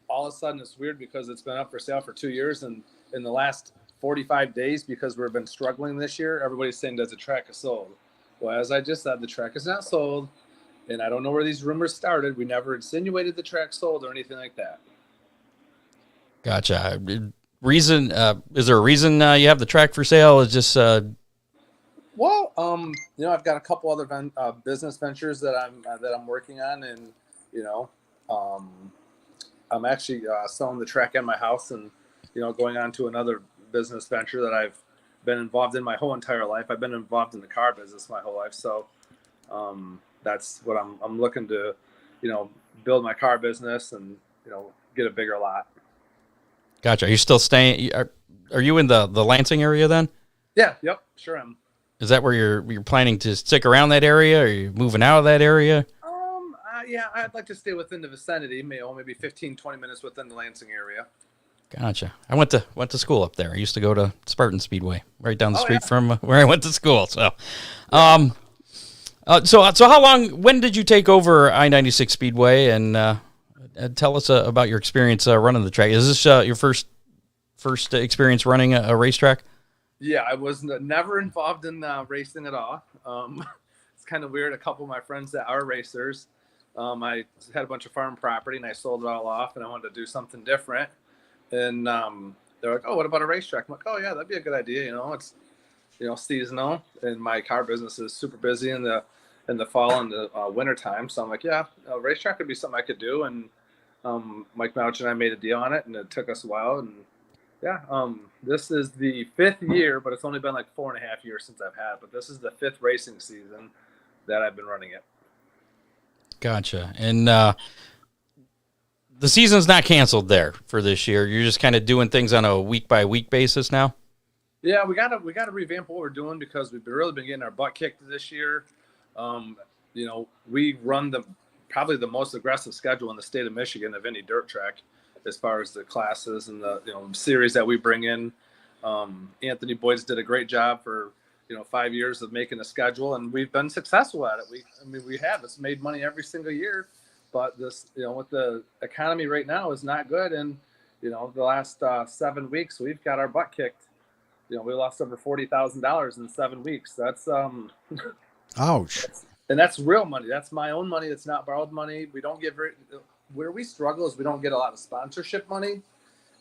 all of a sudden it's weird because it's been up for sale for 2 years, and in the last 45 days, because we've been struggling this year, everybody's saying, does the track is sold? Well, as I just said, the track is not sold, and I don't know where these rumors started. We never insinuated the track sold or anything like that. Gotcha. Reason? Is there a reason you have the track for sale? Is just well, I've got a couple other business ventures that I'm working on, and I'm actually selling the track and my house, and going on to another business venture that I've been involved in my whole entire life. I've been involved in the car business my whole life, so that's what I'm looking to, build my car business and get a bigger lot. Gotcha. Are you still staying? Are you in the Lansing area then? Yeah. Yep. Sure am. Is that where you're planning to stick around that area? Or are you moving out of that area? Yeah, I'd like to stay within the vicinity, maybe 15, 20 minutes within the Lansing area. Gotcha. I went to school up there. I used to go to Spartan Speedway, right down the street yeah. from where I went to school. So, so how long? When did you take over I-96 Speedway? And tell us about your experience running the track. Is this your first experience running a racetrack? Yeah, I was never involved in racing at all. It's kind of weird. A couple of my friends that are racers, I had a bunch of farm property and I sold it all off, and I wanted to do something different. And they're like, "Oh, what about a racetrack?" I'm like, "Oh yeah, that'd be a good idea." It's seasonal, and my car business is super busy in the fall and the winter time. So I'm like, "Yeah, a racetrack would be something I could do." And Mike Mouch and I made a deal on it, and it took us a while. And yeah, this is the 5th year, but it's only been like 4.5 years since I've had it. But this is the 5th racing season that I've been running it. Gotcha. And the season's not canceled there for this year. You're just kind of doing things on a week by week basis now. Yeah, we gotta revamp what we're doing because we've really been getting our butt kicked this year. We run probably the most aggressive schedule in the state of Michigan of any dirt track, as far as the classes and the series that we bring in. Anthony Boyd's did a great job for 5 years of making a schedule, and we've been successful at it. We have. It's made money every single year, but this with the economy right now is not good. And the last 7 weeks we've got our butt kicked. We lost over $40,000 in 7 weeks. That's ouch. And that's real money. That's my own money. It's not borrowed money. We don't get where we struggle is we don't get a lot of sponsorship money.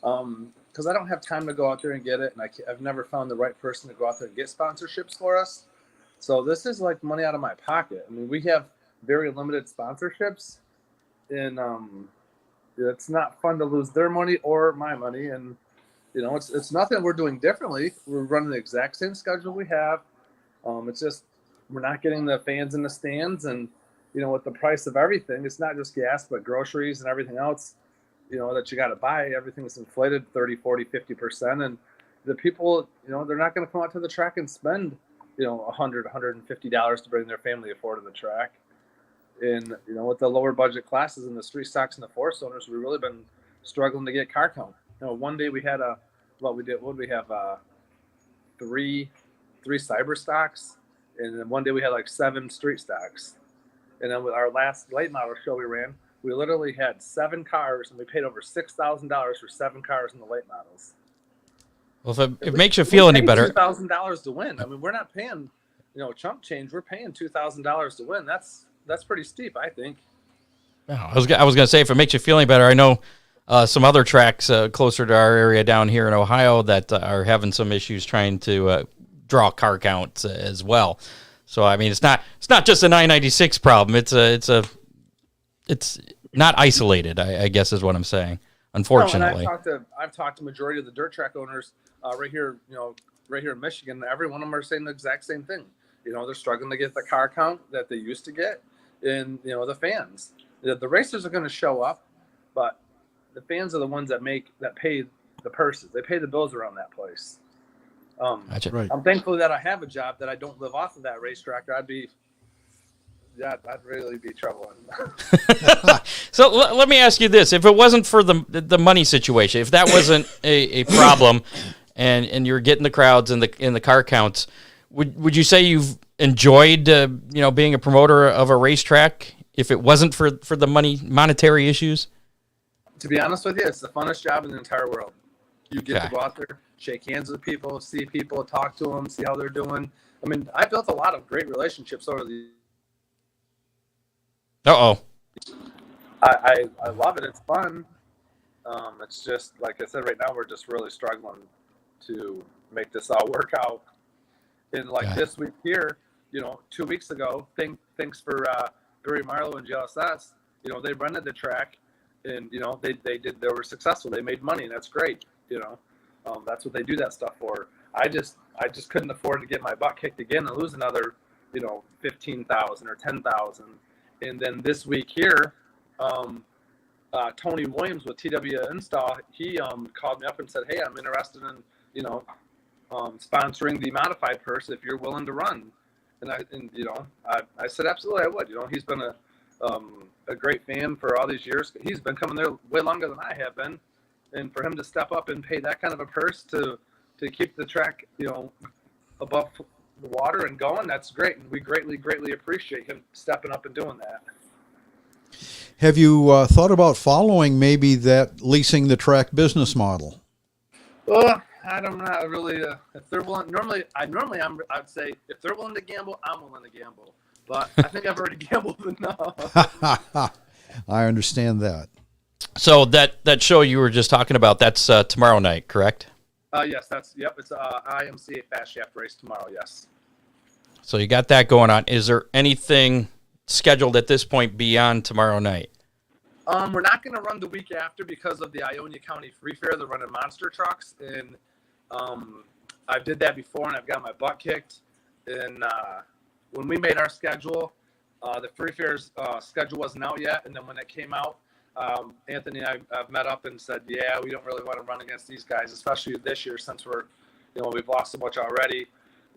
Because I don't have time to go out there and get it, and I've never found the right person to go out there and get sponsorships for us. So this is like money out of my pocket. I mean, we have very limited sponsorships, and it's not fun to lose their money or my money. And it's nothing we're doing differently. We're running the exact same schedule we have. It's just we're not getting the fans in the stands, and with the price of everything, it's not just gas but groceries and everything else. That you got to buy, everything's inflated 30, 40, 50%. And the people, they're not going to come out to the track and spend, $100, $150 to bring their family afford to the track. And, with the lower budget classes and the street stocks and the forest owners, we've really been struggling to get car count. One day we had three cyber stocks. And then one day we had like 7 street stocks. And then with our last late model show we ran, we literally had 7 cars, and we paid over $6,000 for 7 cars in the late models. Well, if it makes you feel any better, $2,000 to win. I mean, we're not paying, chump change. We're paying $2,000 to win. That's pretty steep, I think. No, I was going to say, if it makes you feel any better, I know some other tracks closer to our area down here in Ohio that are having some issues trying to draw car counts as well. So I mean, it's not just an I-96 problem. It's not isolated, I guess is what I'm saying. Unfortunately, no, I've talked to majority of the dirt track owners right here in Michigan. Every one of them are saying the exact same thing. They're struggling to get the car count that they used to get, and the fans. The racers are going to show up, but the fans are the ones that pay the purses. They pay the bills around that place. Gotcha. Right. I'm thankful that I have a job that I don't live off of that racetrack. I'd really be troubling. So let me ask you this: if it wasn't for the money situation, if that wasn't a problem, and you're getting the crowds and the car counts, would you say you've enjoyed being a promoter of a racetrack? If it wasn't for the monetary issues, to be honest with you, it's the funnest job in the entire world. You get to go out there, shake hands with people, see people, talk to them, see how they're doing. I mean, I built a lot of great relationships over the. I love it. It's fun. It's just like I said. Right now, we're just really struggling to make this all work out. And this week here, 2 weeks ago, thanks for Barry Marlowe and JLSS. They rented the track. and they were successful. They made money, and that's great. That's what they do that stuff for. I just couldn't afford to get my butt kicked again and lose another 15,000 or 10,000. And then this week here, Tony Williams with TW Install, he called me up and said, "Hey, I'm interested in sponsoring the modified purse if you're willing to run." And I said absolutely I would. He's been a great fan for all these years. He's been coming there way longer than I have been, and for him to step up and pay that kind of a purse to keep the track above the water and going, that's great, and we greatly appreciate him stepping up and doing that. Have you thought about following maybe that leasing the track business model? Well, I don't know really. If they're willing, I'd say if they're willing to gamble, I'm willing to gamble. But I think I've already gambled enough. I understand that. So that show you were just talking about, that's tomorrow night, correct? Yes, it's IMCA Fast Shaft race tomorrow. Yes. So you got that going on. Is there anything scheduled at this point beyond tomorrow night? We're not going to run the week after because of the Ionia County Free Fair. They're running monster trucks, and I did that before, and I've got my butt kicked. And when we made our schedule, the Free Fair's schedule wasn't out yet, and then when it came out, Anthony and I've met up and said, yeah, we don't really want to run against these guys, especially this year since we've lost so much already.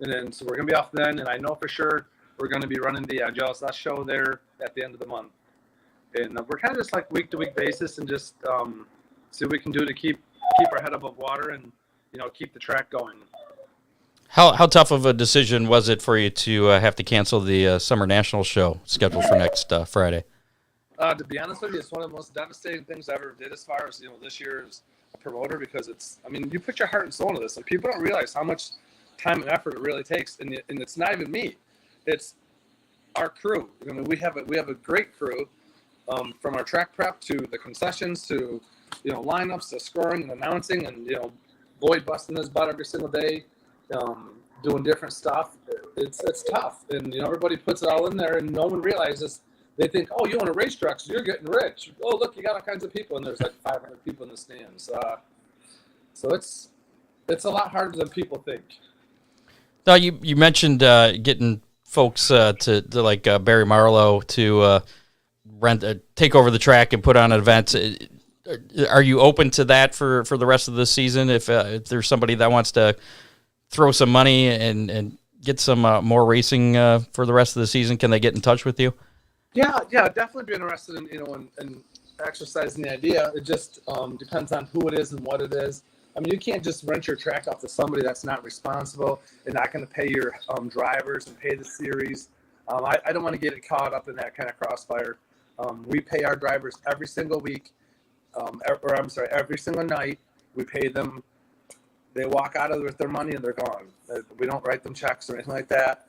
And then so we're going to be off then, and I know for sure we're going to be running the Jealous Us show there at the end of the month. And we're kind of just like week-to-week basis and just see what we can do to keep our head above water and, keep the track going. How tough of a decision was it for you to have to cancel the Summer National show scheduled for next Friday? To be honest with you, it's one of the most devastating things I ever did as far as, this year as a promoter, because you put your heart and soul into this. Like, people don't realize how much time and effort it really takes. And it's not even me. It's our crew. We have a great crew, from our track prep to the concessions to, lineups to scoring and announcing, and, Lloyd busting his butt every single day, doing different stuff. It's tough. And, everybody puts it all in there, and no one realizes. They think, oh, you want a racetrack, so you're getting rich. Oh, look, you got all kinds of people, and there's like 500 people in the stands. So it's a lot harder than people think. Now, you mentioned getting folks to like Barry Marlowe to take over the track and put on events. Are you open to that for the rest of the season? If there's somebody that wants to throw some money and get some more racing for the rest of the season, can they get in touch with you? Yeah, definitely be interested in in exercising the idea. It just depends on who it is and what it is. You can't just rent your track off to somebody that's not responsible and not going to pay your drivers and pay the series. I don't want to get it caught up in that kind of crossfire. We pay our drivers every single week, every single night. We pay them. They walk out of there with their money and they're gone. We don't write them checks or anything like that.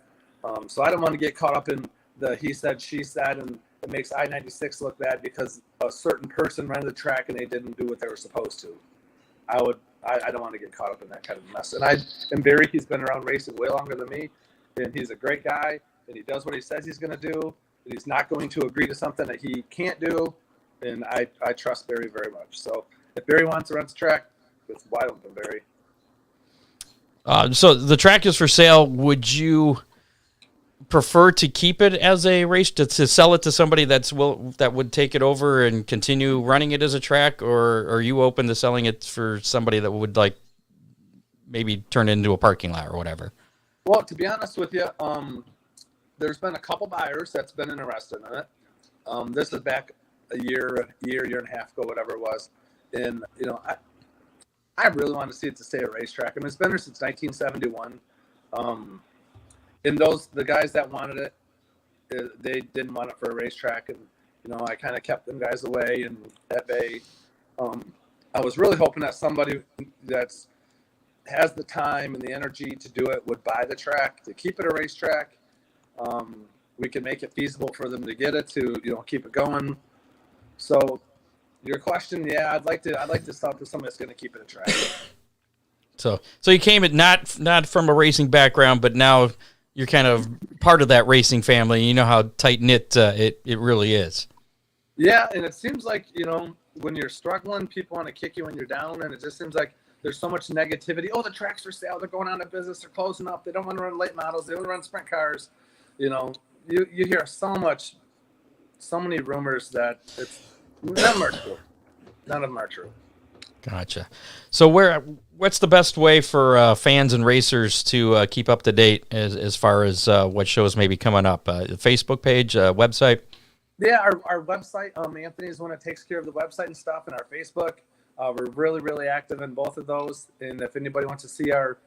So I don't want to get caught up in the he said, she said, and it makes I-96 look bad because a certain person ran the track and they didn't do what they were supposed to. I don't want to get caught up in that kind of mess. And Barry, he's been around racing way longer than me, and he's a great guy, and he does what he says he's going to do, and he's not going to agree to something that he can't do, and I trust Barry very much. So if Barry wants to rent the track, it's wide open, Barry. So the track is for sale. Would you prefer to keep it as a race, to sell it to somebody that would take it over and continue running it as a track, or are you open to selling it for somebody that would like maybe turn it into a parking lot or whatever? Well, to be honest with you, there's been a couple buyers that's been interested in it. This is back a year and a half ago, whatever it was, and I really want to see it to stay a racetrack. It's been there since 1971. And the guys that wanted it, they didn't want it for a racetrack, and I kind of kept them guys away and at bay. I was really hoping that somebody that has the time and the energy to do it would buy the track to keep it a racetrack. We can make it feasible for them to get it to keep it going. So your question, yeah, I'd like to sell to somebody that's going to keep it a track. So you came at not from a racing background, but now you're kind of part of that racing family. You know how tight knit it really is. Yeah, and it seems like when you're struggling, people want to kick you when you're down, and it just seems like there's so much negativity. Oh, the track's for sale. They're going out of business. They're closing up. They don't want to run late models. They want to run sprint cars. You know, you hear so many rumors that none of them are true. None of them are true. Gotcha. So what's the best way for fans and racers to keep up to date as far as what shows may be coming up? The Facebook page, website? Yeah, our website. Anthony is the one that takes care of the website and stuff, and our Facebook. We're really, really active in both of those. And if anybody wants to see our,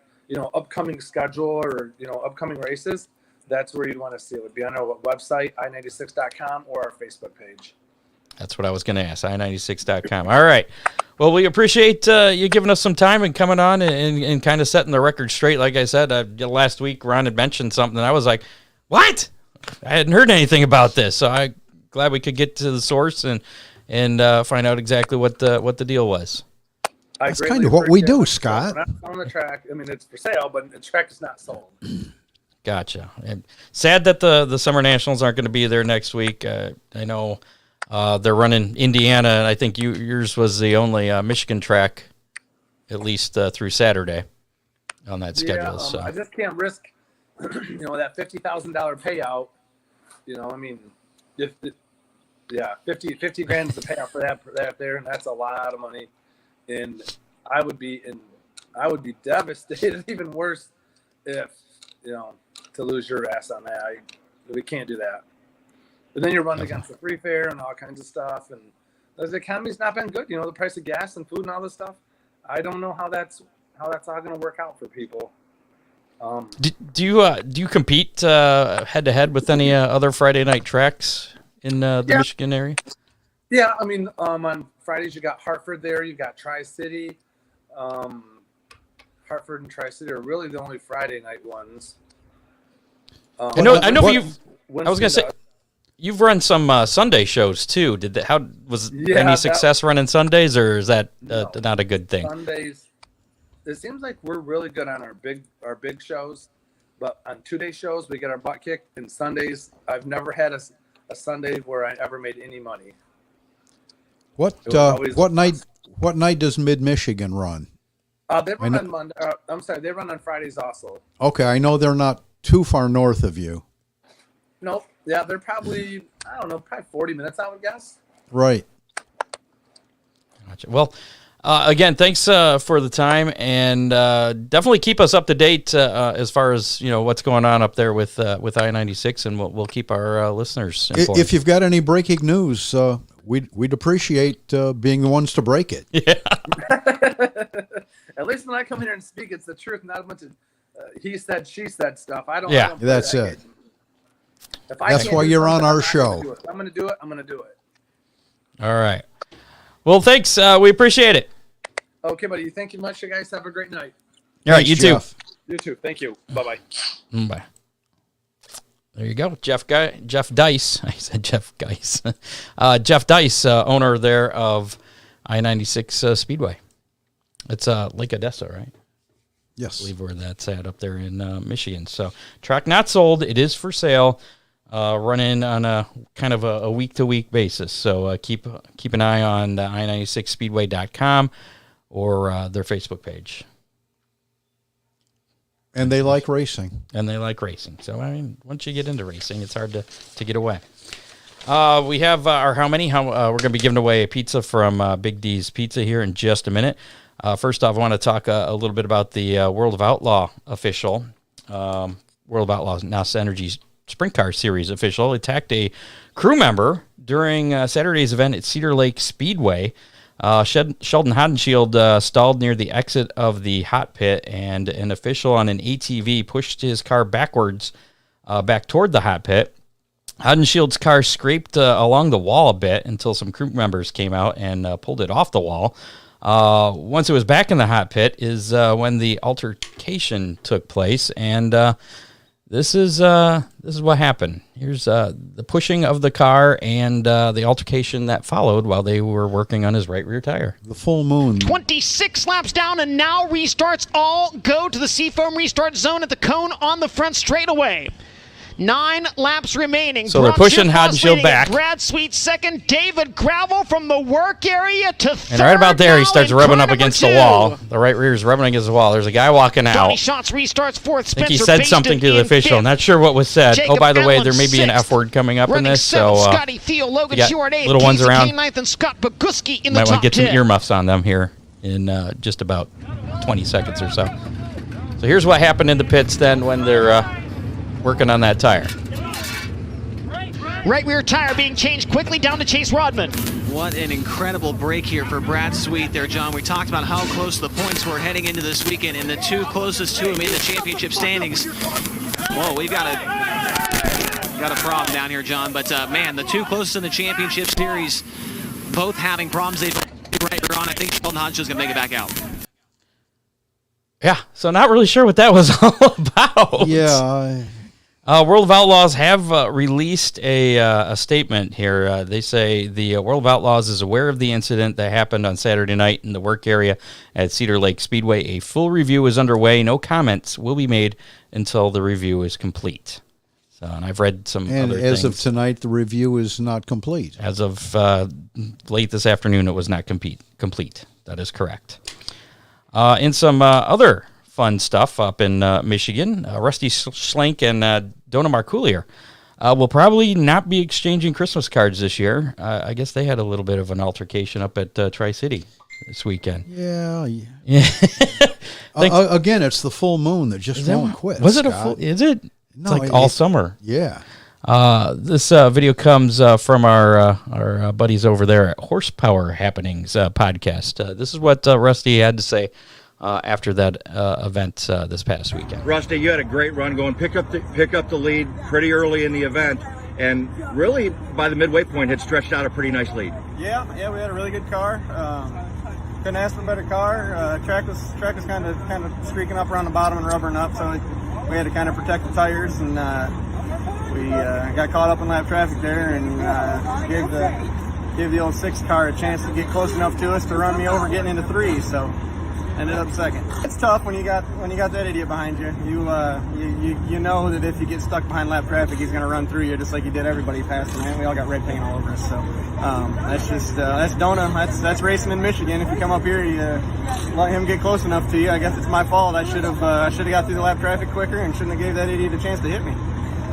upcoming schedule or, upcoming races, that's where you'd want to see it. It would be on our website, I-96.com, or our Facebook page. That's what I was going to ask, I-96.com. All right. Well, we appreciate you giving us some time and coming on and kind of setting the record straight. Like I said, last week Ron had mentioned something, and I was like, what? I hadn't heard anything about this. So I'm glad we could get to the source and find out exactly what the deal was. That's kind of what we do, Scott. We're not on the track. I mean, it's for sale, but the track is not sold. Gotcha. And sad that the Summer Nationals aren't going to be there next week. I know they're running Indiana, and I think yours was the only Michigan track, at least through Saturday, on that schedule. So I just can't risk, that $50,000 payout. I mean, if 50 grand is the payout for that there, and that's a lot of money. And I would be devastated, even worse, if to lose your ass on that. We can't do that. But then you're running against the free fare and all kinds of stuff, and the economy's not been good. The price of gas and food and all this stuff. I don't know how that's all going to work out for people. Do you compete head to head with any other Friday night tracks in the Michigan area? Yeah, I mean, on Fridays you got Hartford there, you got Tri-City. Hartford and Tri-City are really the only Friday night ones. I know. I was gonna say you've run some Sunday shows too. Was any success running Sundays, or is that not a good thing? Sundays, it seems like we're really good on our big shows, but on 2-day shows we get our butt kicked. And Sundays, I've never had a Sunday where I ever made any money. What night does Mid Michigan run? They run on Monday. I'm sorry, they run on Fridays also. Okay, I know they're not too far north of you. Nope. Yeah, they're probably, probably 40 minutes, I would guess. Right. Gotcha. Well, again, thanks for the time, and definitely keep us up to date as far as what's going on up there with I-96, and we'll keep our listeners informed. If you've got any breaking news, we'd appreciate being the ones to break it. Yeah. At least when I come here and speak, it's the truth, not a bunch of he said, she said stuff. Yeah, that's it. That's why you're on our show. I'm going to do it. I'm going to do it. All right. Well, thanks. We appreciate it. Okay, buddy. Thank you much. You guys have a great night. All right, you too. You too. Thank you. Bye-bye. Bye. There you go. Jeff Dice. I said Jeff Geis. Jeff Dice, owner there of I-96 Speedway. It's Lake Odessa, right? Yes. I believe where that's at up there in Michigan. So track not sold. It is for sale. Running on a kind of a week-to-week basis. So keep an eye on I96speedway.com or their Facebook page. And they like racing. So, I mean, once you get into racing, it's hard to get away. We have our we're going to be giving away a pizza from Big D's Pizza here in just a minute. First off, I want to talk a little bit about the World of Outlaw official. World of Outlaw NASA Energy Sprint Car Series official attacked a crew member during Saturday's event at Cedar Lake Speedway. Sheldon Hodenshield stalled near the exit of the hot pit, and an official on an ATV pushed his car backwards back toward the hot pit. Hodenshield's car scraped along the wall a bit until some crew members came out and pulled it off the wall. Once it was back in the hot pit is when the altercation took place, and this is what happened. Here's the pushing of the car and the altercation that followed while they were working on his right rear tire. The full moon. 26 laps down, and now restarts all go to the Seafoam restart zone at the cone on the front straightaway. 9 laps remaining. So they're pushing Hodenshield back. Brad Sweet second. David Gravel from the work area to third. And right about there, he starts now in rubbing car up number against 2. the wall. The right rear is rubbing against the wall. There's a guy walking out. Johnny Schatz restarts fourth. I think Spencer he said Baston something to the in official. fifth. Not sure what was said. Jacob Oh, by the way, Allen, there may be an sixth. F word coming up in Running this. seventh, So Scotty Thiel, Logan you got Short 8th, little ones Casey around. Kane 9th, and Scott Boguski in the might top want to get 10. some earmuffs on them here in just about 20 seconds or so. So here's what happened in the pits then when they're working on that tire. Right rear tire being changed quickly down to Chase Rodman. What an incredible break here for Brad Sweet there, John. We talked about how close the points were heading into this weekend, and the 2 closest to him in the championship standings. Whoa, we've got a problem down here, John. But, man, the 2 closest in the championship series both having problems. They've right on. I think Sheldon Hodgshield's going to make it back out. Yeah, so not really sure what that was all about. Yeah. World of Outlaws have released a statement here. They say the World of Outlaws is aware of the incident that happened on Saturday night in the work area at Cedar Lake Speedway. A full review is underway. No comments will be made until the review is complete. So, and I've read some And other as things. of tonight, the review is not complete. As of late this afternoon, it was not complete. That is correct. In some other fun stuff up in Michigan, Rusty Schlenk and Donna Marcoolier will probably not be exchanging Christmas cards this year. I guess they had a little bit of an altercation up at Tri-City this weekend. Yeah. Yeah. Again, it's the full moon that just won't quit. Was it a Scott. full? Is it? No, it's like all summer. Yeah. This video comes from our buddies over there at Horsepower Happenings podcast. This is what Rusty had to say after that event this past weekend. Rusty, you had a great run going. Pick up the lead pretty early in the event, and really by the midway point had stretched out a pretty nice lead. Yeah, we had a really good car. Couldn't ask for a better car. Track was kind of streaking up around the bottom and rubbering up, so we had to kind of protect the tires, and we got caught up in lap traffic there, and gave the old 6 car a chance to get close enough to us to run me over getting into 3. So ended up second. It's tough when you got that idiot behind you. You know that if you get stuck behind lap traffic, he's going to run through you just like he did everybody passing. Man, we all got red paint all over us. So that's Dona. That's racing in Michigan. If you come up here, you let him get close enough to you. I guess it's my fault. I should have got through the lap traffic quicker and shouldn't have gave that idiot a chance to hit me.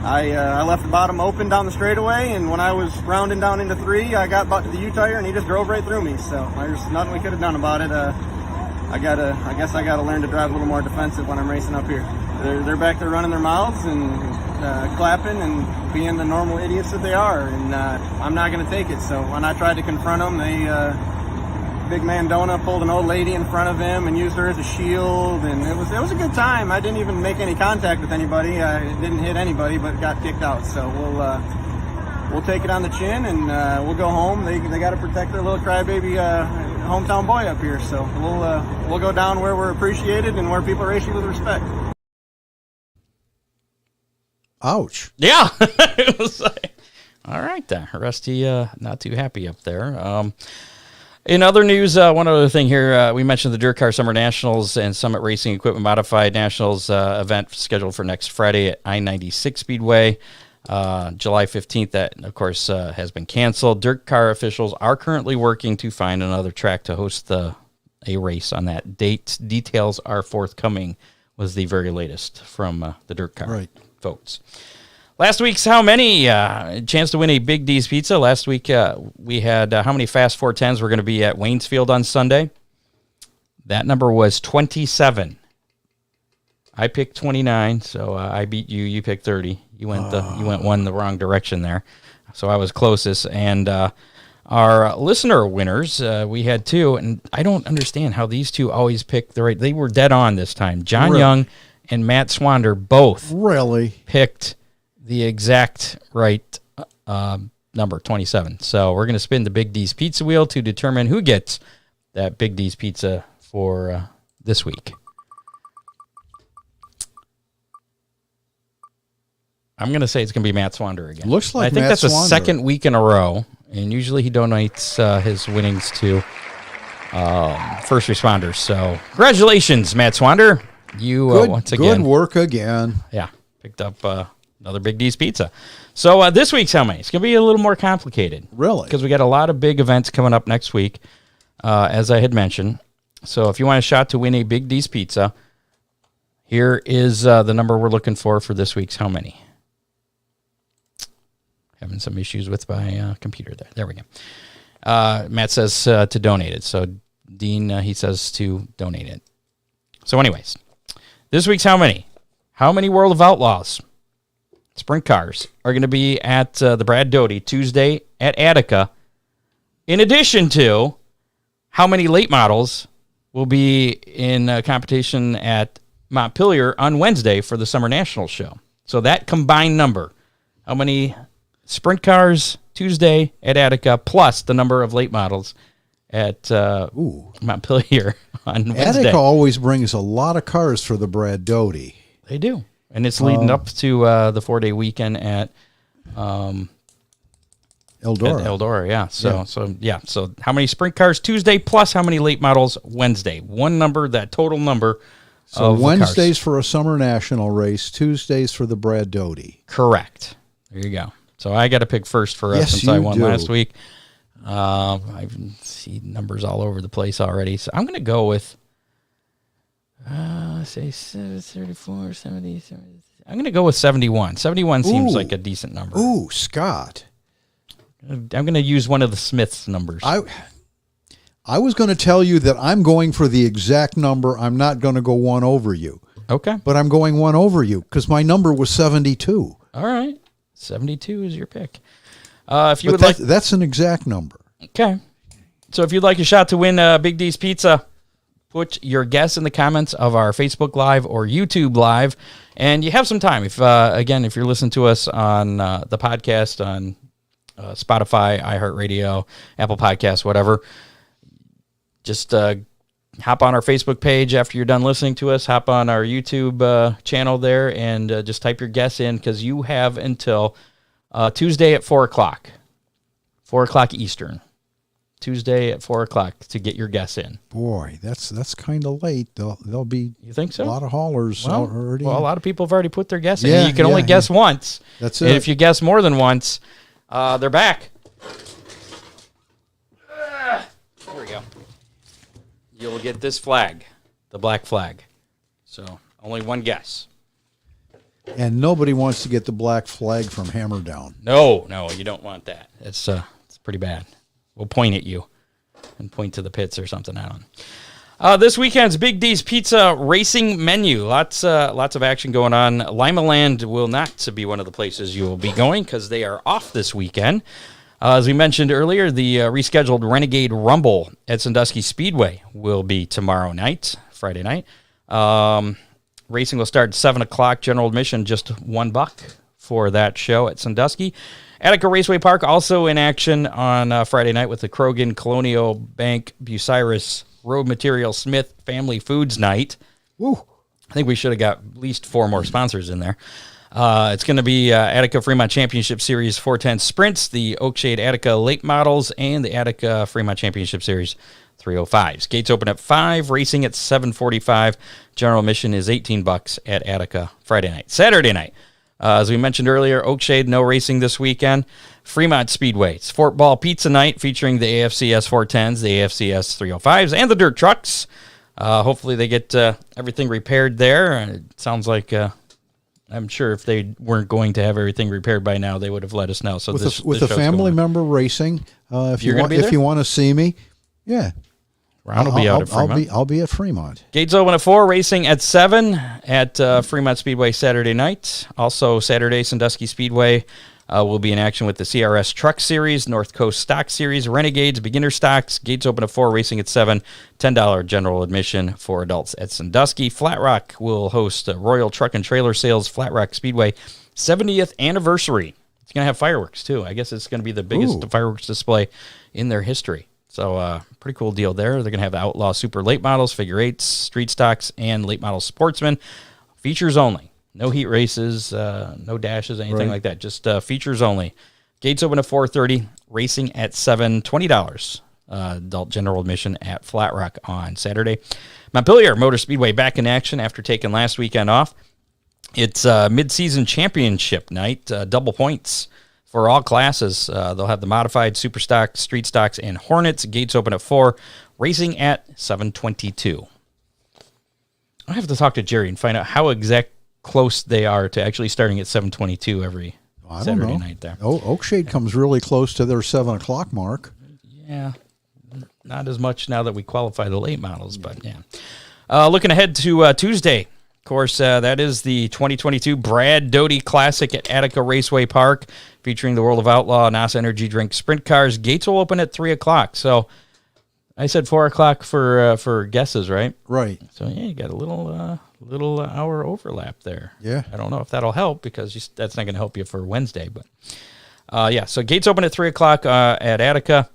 I left the bottom open down the straightaway, and when I was rounding down into 3, I got back to the U-tire, and he just drove right through me. So there's nothing we could have done about it. I guess I gotta learn to drive a little more defensive when I'm racing up here. They're back there running their mouths and clapping and being the normal idiots that they are, and I'm not gonna take it. So when I tried to confront them, big man Dona pulled an old lady in front of him and used her as a shield, and it was a good time. I didn't even make any contact with anybody. I didn't hit anybody, but got kicked out. So we'll take it on the chin, and we'll go home. They got to protect their little crybaby hometown boy up here. So we'll go down where we're appreciated and where people race you with respect. Ouch. Yeah. It was like, all right, then. Rusty, not too happy up there. In other news, one other thing here, we mentioned the Dirt Car Summer Nationals and Summit Racing Equipment Modified Nationals event scheduled for next Friday at I-96 Speedway. July 15th, that, of course, has been canceled. Dirt car officials are currently working to find another track to host a race on that date. Details are forthcoming, was the very latest from the Dirt Car folks. Last week's How Many? Chance to win a Big D's Pizza. Last week we had how many Fast 410s were going to be at Waynesfield on Sunday. That number was 27. I picked 29, so I beat you. You picked 30. You went one the wrong direction there, so I was closest. And our listener winners, we had 2, and I don't understand how these 2 always pick the right. They were dead on this time. John Young and Matt Swander both picked the exact right number, 27. So we're going to spin the Big D's Pizza wheel to determine who gets that Big D's Pizza for this week. I'm going to say it's going to be Matt Swander again. Looks like I think Matt that's the Swander. second week in a row, and usually he donates his winnings to first responders. So congratulations, Matt Swander. You once again. Good work again. Yeah, picked up Another Big D's Pizza. So this week's how many? It's going to be a little more complicated. Really? Because we got a lot of big events coming up next week, as I had mentioned. So if you want a shot to win a Big D's Pizza, here is the number we're looking for this week's how many. Having some issues with my computer there. There we go. Matt says to donate it. So Dean, he says to donate it. So anyways, this week's how many? How many World of Outlaws sprint cars are going to be at the Brad Doty Tuesday at Attica, in addition to how many late models will be in competition at Montpelier on Wednesday for the Summer Nationals show. So that combined number, how many sprint cars Tuesday at Attica plus the number of late models at Montpelier on Wednesday. Attica always brings a lot of cars for the Brad Doty. They do. And it's leading up to the 4-day weekend at Eldora. Eldora, yeah. So how many sprint cars Tuesday plus how many late models Wednesday? One number, that total number. So Wednesdays for a Summer National race, Tuesdays for the Brad Doty. Correct. There you go. So I got to pick first for us since I won last week. I see numbers all over the place already. So I'm going to go with, say 34, 70, 70. I'm going to go with 71. 71 seems like a decent number. Ooh, Scott. I'm going to use one of the Smith's numbers. I was going to tell you that I'm going for the exact number. I'm not going to go one over you. Okay. But I'm going one over you because my number was 72. All right. 72 is your pick. If you would like, that's an exact number. Okay. So if you'd like a shot to win Big D's Pizza, put your guess in the comments of our Facebook Live or YouTube Live, and you have some time. If if you're listening to us on the podcast on Spotify, iHeartRadio, Apple Podcasts, whatever, just hop on our Facebook page after you're done listening to us. Hop on our YouTube channel there and just type your guess in because you have until Tuesday at 4 o'clock. 4 o'clock Eastern. Tuesday at 4 o'clock to get your guess in. Boy, that's kind of late. There'll be you think so? A lot of haulers already. Well, a lot of people have already put their guess in. Yeah, you can only guess once. That's it. And if you guess more than once, they're back. There we go. You'll get this flag, the black flag. So only one guess. And nobody wants to get the black flag from Hammer Down. No, you don't want that. It's pretty bad. We'll point at you and point to the pits or something. I don't know. This weekend's Big D's Pizza racing menu. Lots of action going on. Limaland will not be one of the places you will be going because they are off this weekend. As we mentioned earlier, the rescheduled Renegade Rumble at Sandusky Speedway will be tomorrow night, Friday night. Racing will start at 7 o'clock. General admission, just $1 for that show at Sandusky. Attica Raceway Park also in action on Friday night with the Krogan Colonial Bank Bucyrus Road Material Smith Family Foods Night. Woo. I think we should have got at least 4 more sponsors in there. It's going to be Attica Fremont Championship Series 410 Sprints, the Oakshade Attica Late Models, and the Attica Fremont Championship Series 305s. Gates open at 5, racing at 7:45. General admission is $18 at Attica Friday night. Saturday night, as we mentioned earlier, Oakshade, no racing this weekend. Fremont Speedway, it's Fort Ball Pizza Night featuring the AFCS 410s, the AFCS 305s, and the dirt trucks. Hopefully they get everything repaired there. It sounds like... I'm sure if they weren't going to have everything repaired by now, they would have let us know. So with a family member racing, if you want to see me, yeah, Ron will be out at Fremont. I'll be at Fremont. Gates open at 4, racing at 7 at Fremont Speedway Saturday night. Also Saturday, Sandusky Speedway will be in action with the CRS Truck Series, North Coast Stock Series, Renegades, Beginner Stocks. Gates open at 4, racing at 7. $10 general admission for adults at Sandusky. Flat Rock will host Royal Truck and Trailer Sales Flat Rock Speedway 70th anniversary. It's going to have fireworks, too. I guess it's going to be the biggest fireworks display in their history. So pretty cool deal there. They're going to have the Outlaw Super Late Models, Figure 8s, Street Stocks, and Late Model Sportsman. Features only. No heat races, no dashes, anything like that. Just features only. Gates open at 4:30. Racing at 7. $20 adult general admission at Flat Rock on Saturday. Montpelier Motor Speedway back in action after taking last weekend off. It's mid-season championship night, double points for all classes. They'll have the modified, super stock, street stocks, and Hornets. Gates open at 4, racing at 7:22. I have to talk to Jerry and find out how close they are to actually starting at 7:22 every Saturday night there. Oh, Oakshade comes really close to their 7 o'clock mark. Yeah, not as much now that we qualify the late models, but yeah. Looking ahead to Tuesday. Of course, that is the 2022 Brad Doty Classic at Attica Raceway Park, featuring the World of Outlaw NASA Energy Drink Sprint Cars. Gates will open at 3 o'clock. So I said 4 o'clock for guesses, right? Right. So yeah, you got a little hour overlap there. Yeah. I don't know if that'll help because that's not going to help you for Wednesday, but yeah. So gates open at 3 o'clock at Attica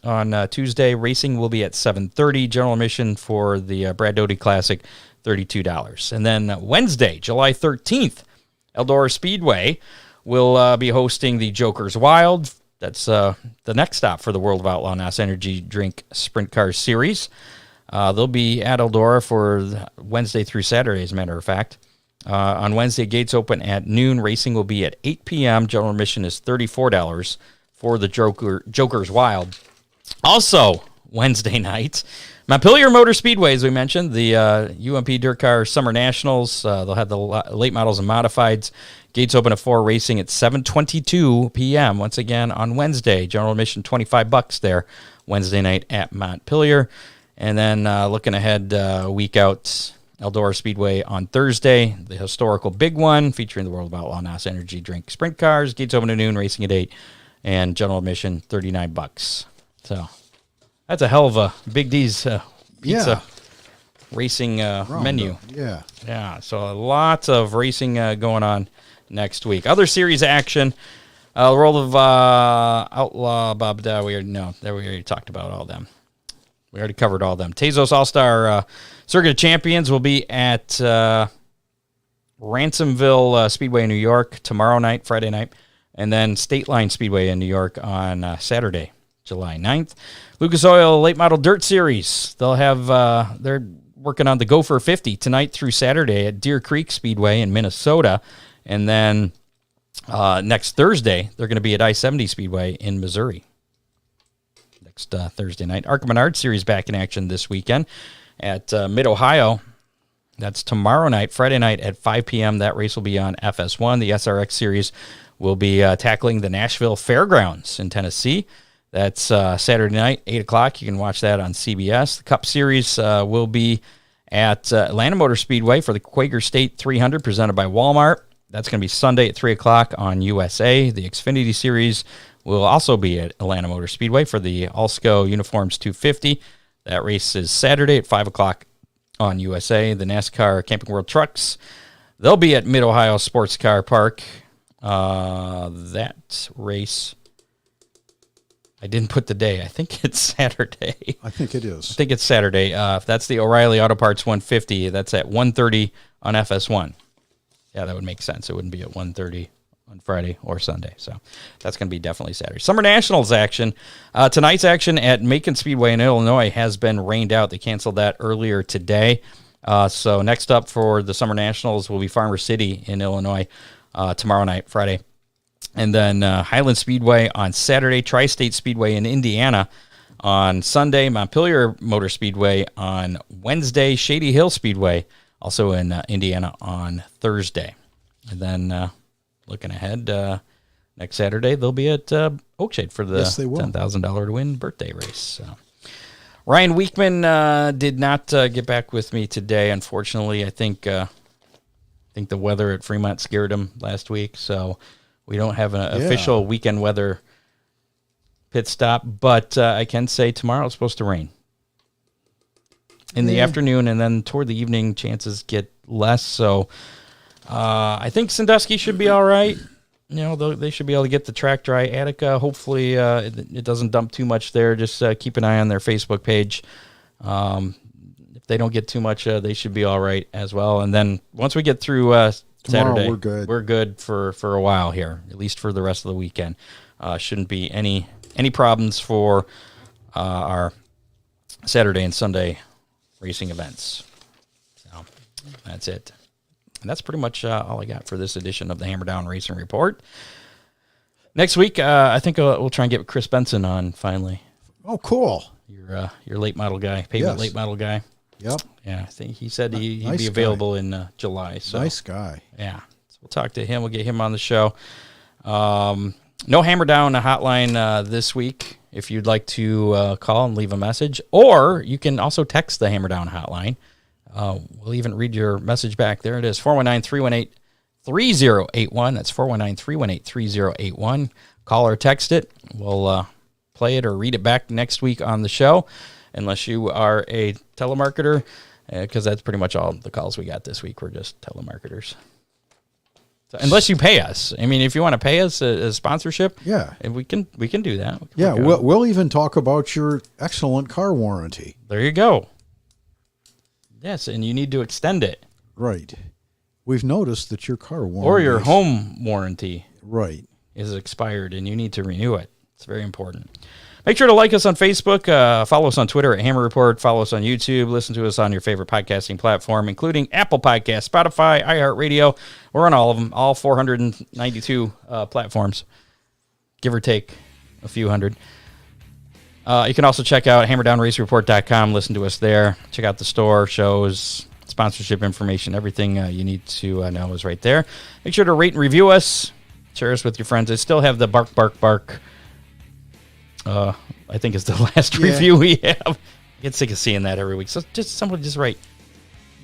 on Tuesday. Racing will be at 7:30. General admission for the Brad Doty Classic, $32. And then Wednesday, July 13th, Eldora Speedway will be hosting the Joker's Wild. That's the next stop for the World of Outlaw NASA Energy Drink Sprint Cars Series. They'll be at Eldora for Wednesday through Saturday, as a matter of fact. On Wednesday, gates open at noon. Racing will be at 8 p.m. General admission is $34 for the Joker's Wild. Also, Wednesday night, Montpelier Motor Speedway, as we mentioned, the UMP Dirt Car Summer Nationals. They'll have the late models and modifieds. Gates open at 4, racing at 7:22 p.m. Once again on Wednesday. General admission $25 there, Wednesday night at Montpelier. And then looking ahead a week out, Eldora Speedway on Thursday, the historical big one featuring the World of Outlaw NASA Energy Drink Sprint Cars. Gates open at noon, racing at 8, and general admission $39. So that's a hell of a Big D's pizza racing menu. Yeah. So lots of racing going on next week. Other series action. The World of Outlaw, we already talked about all them. We already covered all of them. Tezos All-Star Circuit of Champions will be at Ransomville Speedway in New York tomorrow night, Friday night, and then State Line Speedway in New York on Saturday, July 9th. Lucas Oil Late Model Dirt Series. They'll have, they're working on the Gopher 50 tonight through Saturday at Deer Creek Speedway in Minnesota. And then next Thursday, they're going to be at I-70 Speedway in Missouri. Next Thursday night. ARCA Menard Series back in action this weekend at Mid-Ohio. That's tomorrow night, Friday night at 5 p.m. That race will be on FS1. The SRX Series will be tackling the Nashville Fairgrounds in Tennessee. That's Saturday night, 8 o'clock. You can watch that on CBS. The Cup Series will be at Atlanta Motor Speedway for the Quaker State 300 presented by Walmart. That's going to be Sunday at 3 o'clock on USA. The Xfinity Series will also be at Atlanta Motor Speedway for the Alsco Uniforms 250. That race is Saturday at 5 o'clock on USA. The NASCAR Camping World Trucks, they'll be at Mid-Ohio Sports Car Park. That race, I didn't put the day. I think it's Saturday. I think it is. I think it's Saturday. That's the O'Reilly Auto Parts 150. That's at 1:30 on FS1. Yeah, that would make sense. It wouldn't be at 1:30 on Friday or Sunday. So that's going to be definitely Saturday. Summer Nationals action. Tonight's action at Macon Speedway in Illinois has been rained out. They canceled that earlier today. So next up for the Summer Nationals will be Farmer City in Illinois tomorrow night, Friday. And then Highland Speedway on Saturday, Tri-State Speedway in Indiana on Sunday, Montpelier Motor Speedway on Wednesday, Shady Hill Speedway also in Indiana on Thursday. And then looking ahead, next Saturday, they'll be at Oakshade for the $10,000 to win birthday race. So. Ryan Weekman did not get back with me today, unfortunately. I think the weather at Fremont scared him last week, so we don't have an official weekend weather pit stop. But I can say tomorrow it's supposed to rain in the afternoon, and then toward the evening, chances get less. So I think Sandusky should be all right. You know, they should be able to get the track dry. Attica, hopefully it doesn't dump too much there. Just keep an eye on their Facebook page. If they don't get too much, they should be all right as well. And then once we get through Saturday, we're good for a while here, at least for the rest of the weekend. Shouldn't be any problems for our Saturday and Sunday racing events. So that's it. And that's pretty much all I got for this edition of the Hammer Down Racing Report. Next week, I think we'll try and get Chris Benson on finally. Oh, cool. Your late model guy, pavement late model guy. Yep. Yeah, I think he said he'd Nice be available in July. So. Nice guy. Yeah. So we'll talk to him. We'll get him on the show. No Hammer Down hotline this week if you'd like to call and leave a message. Or you can also text the Hammer Down hotline. We'll even read your message back. There it is, 419-318-3081. That's 419-318-3081. Call or text it. We'll play it or read it back next week on the show, unless you are a telemarketer, because that's pretty much all the calls we got this week. We're just telemarketers. So unless you pay us. I mean, if you want to pay us a sponsorship, we can do that. We'll even talk about your excellent car warranty. There you go. Yes, and you need to extend it. Right. We've noticed that your car warranty. Or your home warranty. Right. Is expired, and you need to renew it. It's very important. Make sure to like us on Facebook, follow us on Twitter at Hammer Report, follow us on YouTube, listen to us on your favorite podcasting platform, including Apple Podcasts, Spotify, iHeartRadio. We're on all of them, all 492 platforms, give or take a few hundred. You can also check out HammerdownRaceReport.com, listen to us there. Check out the store, shows, sponsorship information, everything you need to know is right there. Make sure to rate and review us. Share us with your friends. I still have the bark, bark, bark. I think it's the last review we have. I get sick of seeing that every week. So somebody just write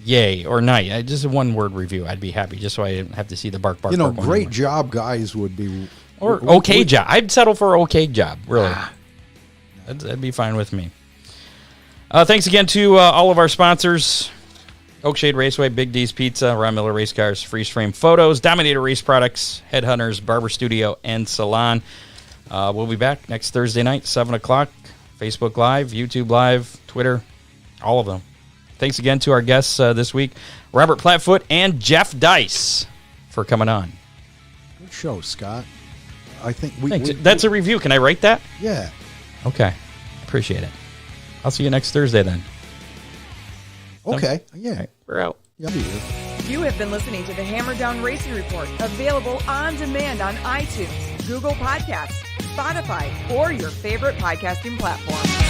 yay or nay. Just a one-word review. I'd be happy, just so I didn't have to see the bark, bark, bark. Great job, guys, would be... Or okay job. I'd settle for okay job, really. That'd be fine with me. Thanks again to all of our sponsors. Oakshade Raceway, Big D's Pizza, Ron Miller Race Cars, Freeze Frame Photos, Dominator Race Products, Headhunters, Barber Studio, and Salon. We'll be back next Thursday night, 7 o'clock. Facebook Live, YouTube Live, Twitter, all of them. Thanks again to our guests this week, Robert Platfoot and Jeff Dice, for coming on. Good show, Scott. I think that's a review. Can I write that? Yeah. Okay. Appreciate it. I'll see you next Thursday then. Okay. Yeah. Right, we're out. Yeah. You have been listening to the Hammer Down Racing Report, available on demand on iTunes, Google Podcasts, Spotify, or your favorite podcasting platform.